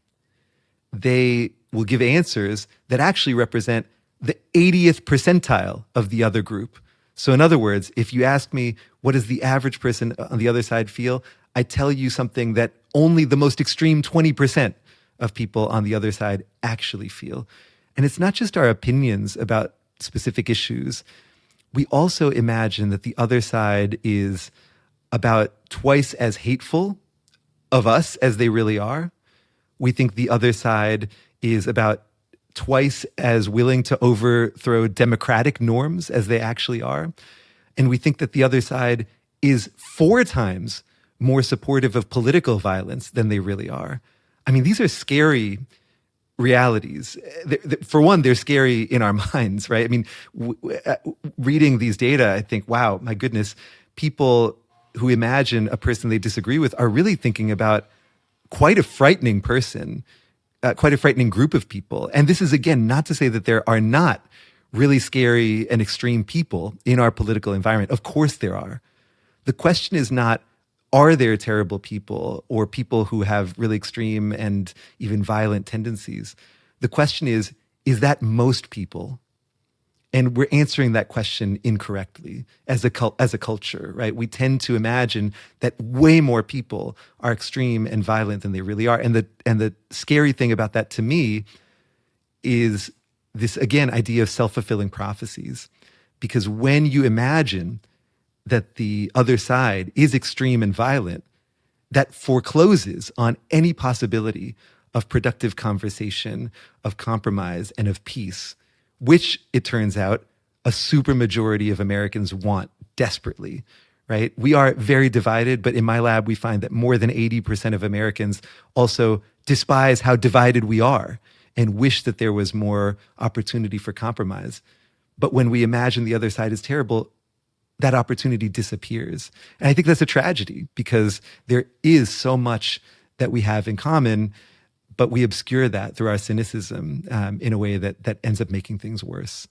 They will give answers that actually represent the 80th percentile of the other group. So in other words, if you ask me, what does the average person on the other side feel? I tell you something that only the most extreme 20% of people on the other side actually feel. And it's not just our opinions about specific issues. We also imagine that the other side is about twice as hateful of us as they really are. We think the other side is about twice as willing to overthrow democratic norms as they actually are. And we think that the other side is 4 times more supportive of political violence than they really are. I mean, these are scary realities. For one, they're scary in our minds, right? I mean, reading these data, I think, wow, my goodness, people who imagine a person they disagree with are really thinking about quite a frightening person, quite a frightening group of people. And this is, again, not to say that there are not really scary and extreme people in our political environment. Of course there are. The question is not, are there terrible people or people who have really extreme and even violent tendencies? The question is that most people? And we're answering that question incorrectly as a culture, right? We tend to imagine that way more people are extreme and violent than they really are. And the scary thing about that to me is this, again, idea of self-fulfilling prophecies. Because when you imagine that the other side is extreme and violent, that forecloses on any possibility of productive conversation, of compromise, and of peace, which, it turns out, a supermajority of Americans want desperately, right? We are very divided, but in my lab, we find that more than 80% of Americans also despise how divided we are and wish that there was more opportunity for compromise. But when we imagine the other side is terrible, that opportunity disappears. And I think that's a tragedy because there is so much that we have in common, but we obscure that through our cynicism in a way that ends up making things worse.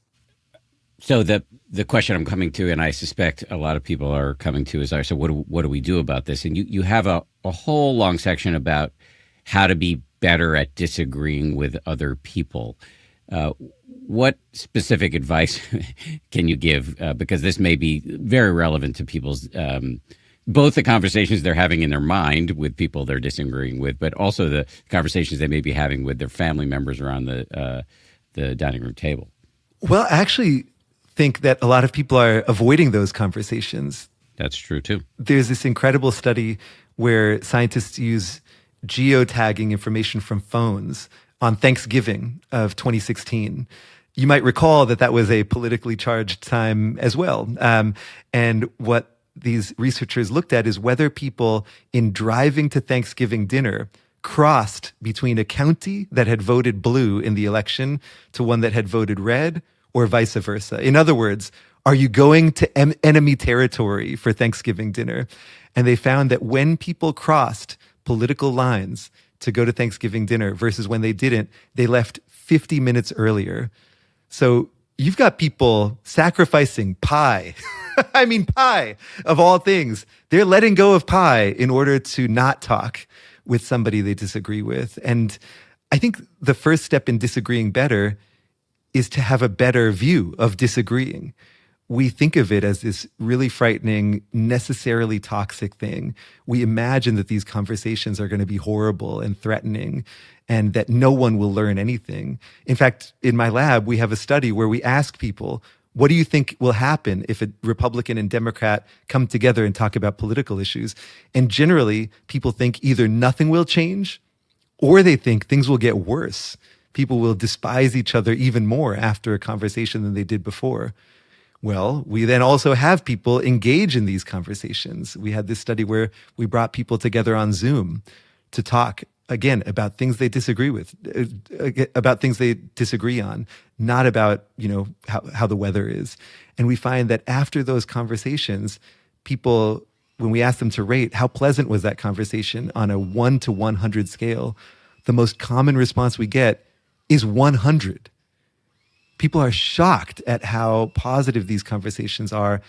So the question I'm coming to, and I suspect a lot of people are coming to, is, so what do we do about this? And you have a whole long section about how to be better at disagreeing with other people. What specific advice can you give? Because this may be very relevant to people's both the conversations they're having in their mind with people they're disagreeing with, but also the conversations they may be having with their family members around the dining room table. Well, I actually think that a lot of people are avoiding those conversations. That's true, too. There's this incredible study where scientists use geotagging information from phones on Thanksgiving of 2016. You might recall that was a politically charged time as well. And what these researchers looked at is whether people in driving to Thanksgiving dinner crossed between a county that had voted blue in the election to one that had voted red, or vice versa. In other words, are you going to enemy territory for Thanksgiving dinner? And they found that when people crossed political lines to go to Thanksgiving dinner versus when they didn't, they left 50 minutes earlier. So you've got people sacrificing pie. I mean, pie, of all things. They're letting go of pie in order to not talk with somebody they disagree with. And I think the first step in disagreeing better is to have a better view of disagreeing. We think of it as this really frightening, necessarily toxic thing. We imagine that these conversations are going to be horrible and threatening and that no one will learn anything. In fact, in my lab, we have a study where we ask people, what do you think will happen if a Republican and Democrat come together and talk about political issues? And generally, people think either nothing will change or they think things will get worse. People will despise each other even more after a conversation than they did before. Well, we then also have people engage in these conversations. We had this study where we brought people together on Zoom to talk again about things they disagree with, about things they disagree on, not about, how the weather is. And we find that after those conversations, people, when we ask them to rate how pleasant was that conversation on a 1 to 100 scale, the most common response we get is 100. People are shocked at how positive these conversations are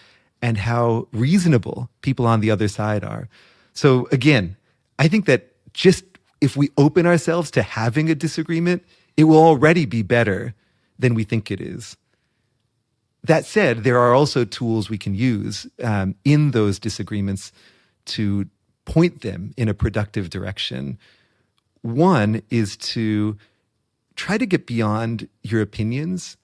and how reasonable people on the other side are. So again, I think that just if we open ourselves to having a disagreement, it will already be better than we think it is. That said, there are also tools we can use in those disagreements to point them in a productive direction. One is to try to get beyond your opinions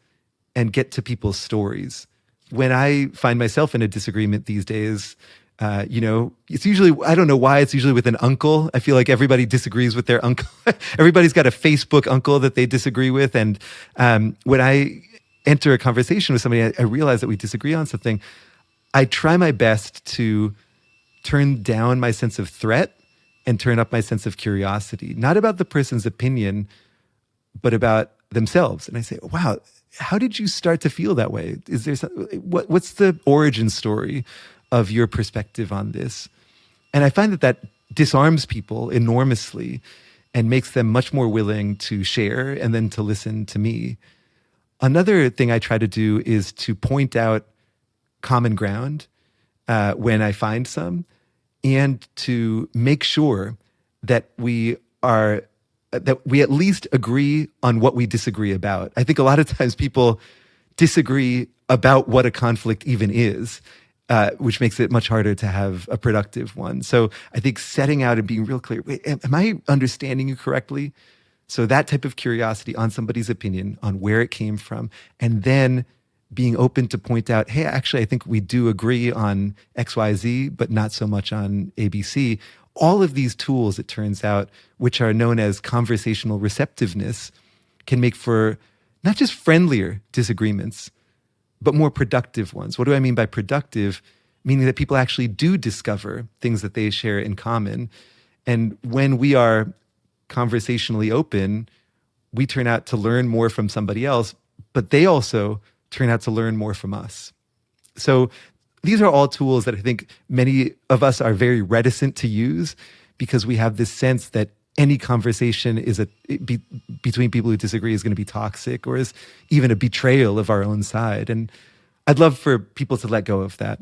and get to people's stories. When I find myself in a disagreement these days, it's usually, I don't know why, it's usually with an uncle. I feel like everybody disagrees with their uncle. Everybody's got a Facebook uncle that they disagree with. And when I enter a conversation with somebody, I realize that we disagree on something. I try my best to turn down my sense of threat and turn up my sense of curiosity, not about the person's opinion, but about themselves. And I say, wow, how did you start to feel that way? Is there what's the origin story of your perspective on this? And I find that disarms people enormously and makes them much more willing to share and then to listen to me. Another thing I try to do is to point out common ground when I find some, and to make sure that we at least agree on what we disagree about. I think a lot of times people disagree about what a conflict even is, which makes it much harder to have a productive one. So I think setting out and being real clear, wait, am I understanding you correctly? So that type of curiosity on somebody's opinion, on where it came from, and then being open to point out, hey, actually, I think we do agree on X, Y, Z, but not so much on ABC. All of these tools, it turns out, which are known as conversational receptiveness, can make for not just friendlier disagreements, but more productive ones. What do I mean by productive? Meaning that people actually do discover things that they share in common. And when we are conversationally open, we turn out to learn more from somebody else, but they also turn out to learn more from us. So these are all tools that I think many of us are very reticent to use because we have this sense that any conversation between people who disagree is going to be toxic or is even a betrayal of our own side. And I'd love for people to let go of that.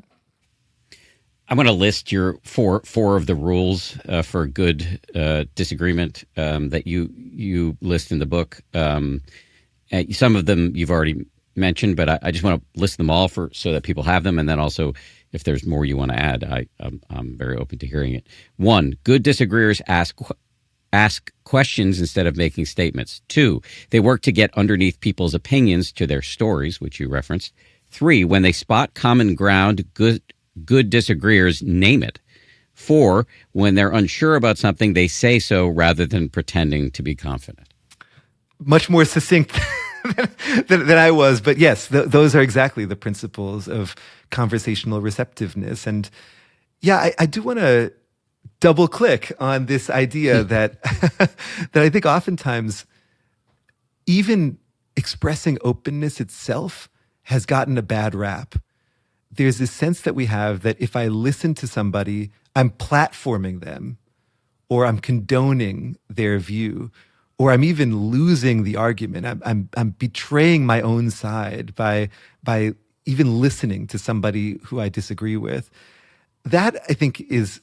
I'm going to list your four of the rules for good disagreement that you list in the book. And some of them you've already mentioned, but I just want to list them all so that people have them, and then also if there's more you want to add, I'm very open to hearing it. 1, good disagreeers ask questions instead of making statements. 2, they work to get underneath people's opinions to their stories, which you referenced. 3, when they spot common ground, good disagreeers name it. 4, when they're unsure about something, they say so rather than pretending to be confident. Much more succinct than I was, but yes, those are exactly the principles of conversational receptiveness. And yeah, I do want to double click on this idea that that I think oftentimes even expressing openness itself has gotten a bad rap. There's this sense that we have that if I listen to somebody, I'm platforming them, or I'm condoning their view, or I'm even losing the argument. I'm betraying my own side by even listening to somebody who I disagree with. That, I think, is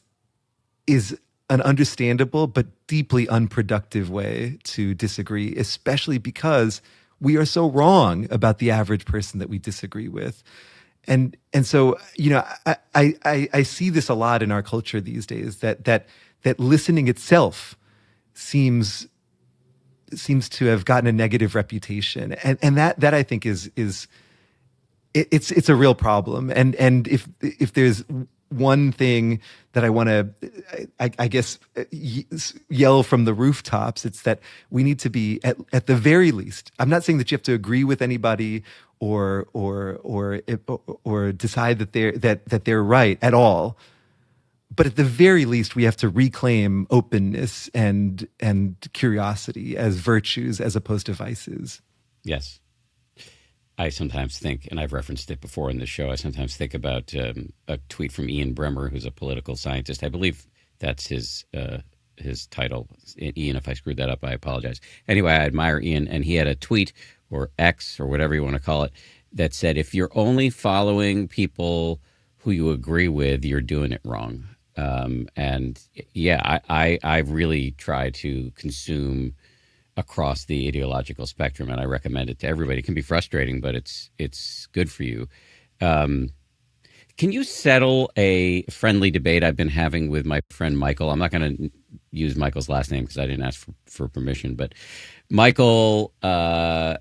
an understandable but deeply unproductive way to disagree, especially because we are so wrong about the average person that we disagree with. And so, I see this a lot in our culture these days, that listening itself seems to have gotten a negative reputation. And that I think it's a real problem. And if there's one thing that I want to, I guess, yell from the rooftops, it's that we need to be at the very least. I'm not saying that you have to agree with anybody or decide that they're right at all, But at the very least, we have to reclaim openness and curiosity as virtues as opposed to vices. Yes. I sometimes think, and I've referenced it before in the show, I sometimes think about a tweet from Ian Bremmer, who's a political scientist. I believe that's his title. Ian, if I screwed that up, I apologize. Anyway, I admire Ian, and he had a tweet, or X, or whatever you want to call it, that said, if you're only following people who you agree with, you're doing it wrong. And yeah, I really try to consume across the ideological spectrum, and I recommend it to everybody. It can be frustrating, but it's good for you. Um, can you settle a friendly debate I've been having with my friend Michael? I'm not going to use Michael's last name because I didn't ask for permission, but Michael and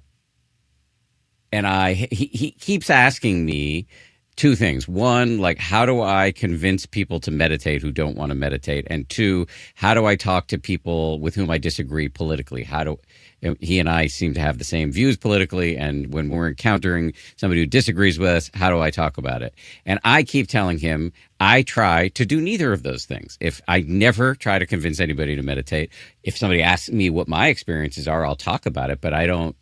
he keeps asking me two things. One, like, how do I convince people to meditate who don't want to meditate? And two, how do I talk to people with whom I disagree politically? He and I seem to have the same views politically, and when we're encountering somebody who disagrees with us, how do I talk about it? And I keep telling him I try to do neither of those things. If I never try to convince anybody to meditate, if somebody asks me what my experiences are, I'll talk about it, but I don't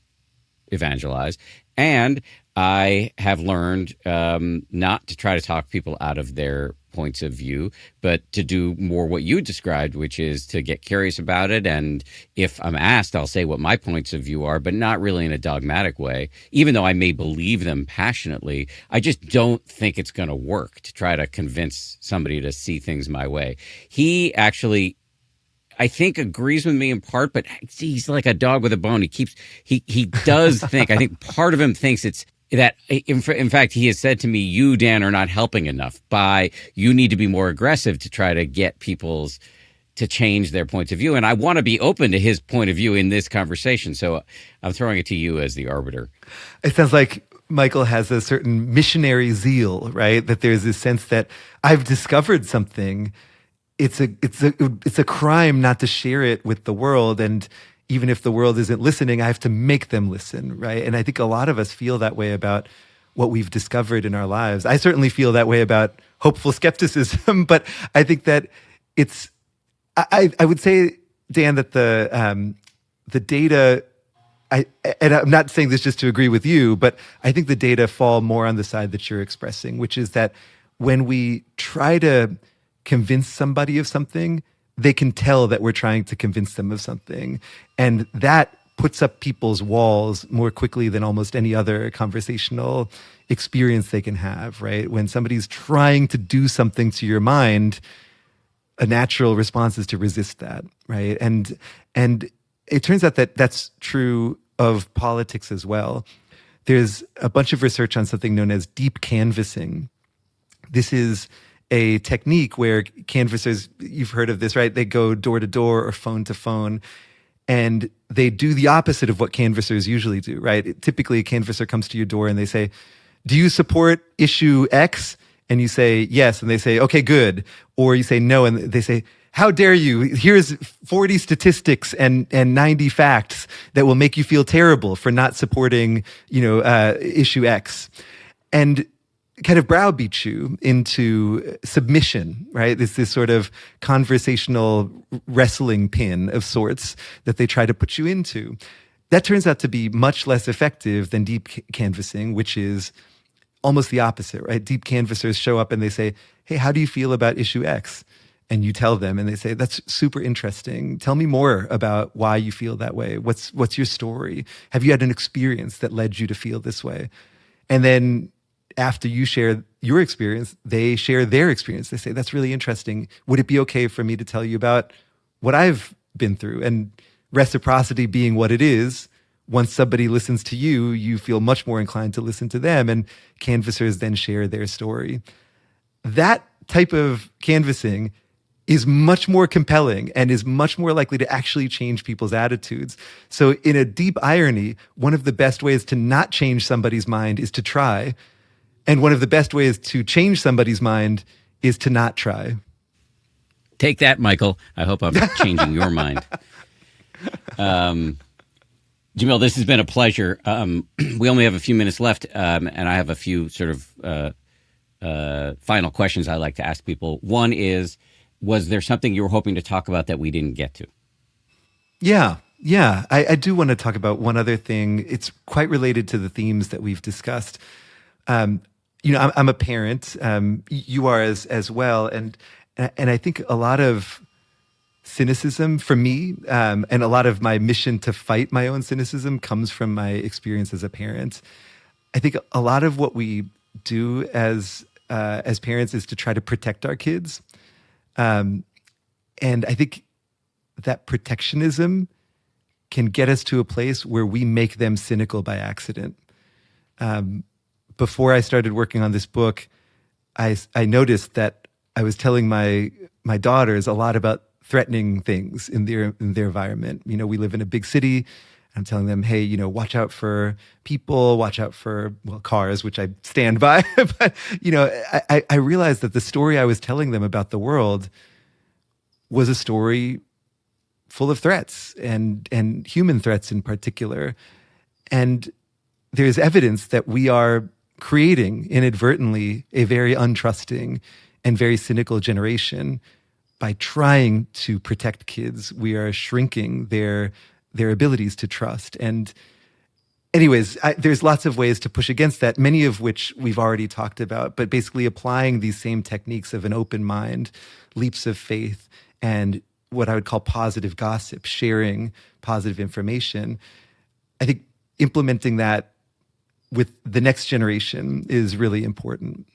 evangelize. And I have learned not to try to talk people out of their points of view, but to do more what you described, which is to get curious about it. And if I'm asked, I'll say what my points of view are, but not really in a dogmatic way. Even though I may believe them passionately, I just don't think it's going to work to try to convince somebody to see things my way. He actually, I think, agrees with me in part, but he's like a dog with a bone. He does think, I think part of him thinks it's that, in fact, he has said to me, you, Dan, are not helping enough. You need to be more aggressive to try to get people's to change their points of view. And I want to be open to his point of view in this conversation. So I'm throwing it to you as the arbiter. It sounds like Michael has a certain missionary zeal, right? That there's this sense that I've discovered something. It's a crime not to share it with the world, and even if the world isn't listening, I have to make them listen, right? And I think a lot of us feel that way about what we've discovered in our lives. I certainly feel that way about hopeful skepticism, but I think that I would say, Dan, that the data, and I'm not saying this just to agree with you, but I think the data fall more on the side that you're expressing, which is that when we try to convince somebody of something, they can tell that we're trying to convince them of something. And that puts up people's walls more quickly than almost any other conversational experience they can have, right? When somebody's trying to do something to your mind, a natural response is to resist that, right? And it turns out that that's true of politics as well. There's a bunch of research on something known as deep canvassing. This is a technique where canvassers, you've heard of this, right? They go door to door or phone to phone, and they do the opposite of what canvassers usually do, right? Typically, a canvasser comes to your door and they say, do you support issue X? And you say, yes. And they say, okay, good. Or you say, no. And they say, how dare you? Here's 40 statistics and 90 facts that will make you feel terrible for not supporting, issue X. And kind of browbeat you into submission, right? It's this sort of conversational wrestling pin of sorts that they try to put you into. That turns out to be much less effective than deep canvassing, which is almost the opposite, right? Deep canvassers show up and they say, hey, how do you feel about issue X? And you tell them, and they say, that's super interesting. Tell me more about why you feel that way. What's your story? Have you had an experience that led you to feel this way? And then after you share your experience, they share their experience. They say, that's really interesting. Would it be okay for me to tell you about what I've been through? And reciprocity being what it is, once somebody listens to you, you feel much more inclined to listen to them, and canvassers then share their story. That type of canvassing is much more compelling and is much more likely to actually change people's attitudes. So in a deep irony, one of the best ways to not change somebody's mind is to try. And one of the best ways to change somebody's mind is to not try. Take that, Michael. I hope I'm changing your mind. Jamil, this has been a pleasure. We only have a few minutes left, and I have a few sort of final questions I like to ask people. One is, was there something you were hoping to talk about that we didn't get to? Yeah, yeah. I do want to talk about one other thing. It's quite related to the themes that we've discussed. Um, I'm a parent. You are as well, and I think a lot of cynicism for me, and a lot of my mission to fight my own cynicism comes from my experience as a parent. I think a lot of what we do as parents is to try to protect our kids, and I think that protectionism can get us to a place where we make them cynical by accident. Before I started working on this book, I noticed that I was telling my daughters a lot about threatening things in their environment. We live in a big city. I'm telling them, hey, watch out for people, watch out for cars, which I stand by. But I realized that the story I was telling them about the world was a story full of threats and human threats in particular. And there's evidence that we are creating inadvertently a very untrusting and very cynical generation. By trying to protect kids, we are shrinking their abilities to trust. And anyways, there's lots of ways to push against that, many of which we've already talked about, but basically applying these same techniques of an open mind, leaps of faith, and what I would call positive gossip, sharing positive information. I think implementing that with the next generation is really important.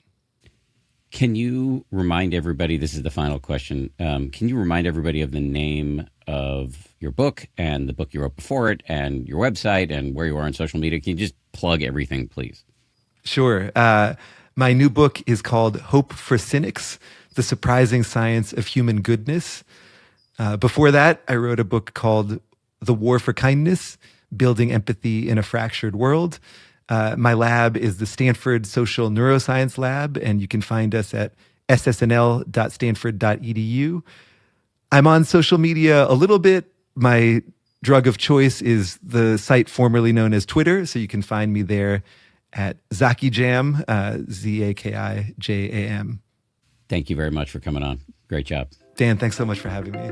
Can you remind everybody, this is the final question, can you remind everybody of the name of your book and the book you wrote before it and your website and where you are on social media? Can you just plug everything, please? Sure. My new book is called Hope for Cynics, The Surprising Science of Human Goodness. Before that, I wrote a book called The War for Kindness, Building Empathy in a Fractured World. My lab is the Stanford Social Neuroscience Lab, and you can find us at ssnl.stanford.edu. I'm on social media a little bit. My drug of choice is the site formerly known as Twitter, so you can find me there at ZakiJam, ZAKIJAM. Thank you very much for coming on. Great job. Dan, thanks so much for having me.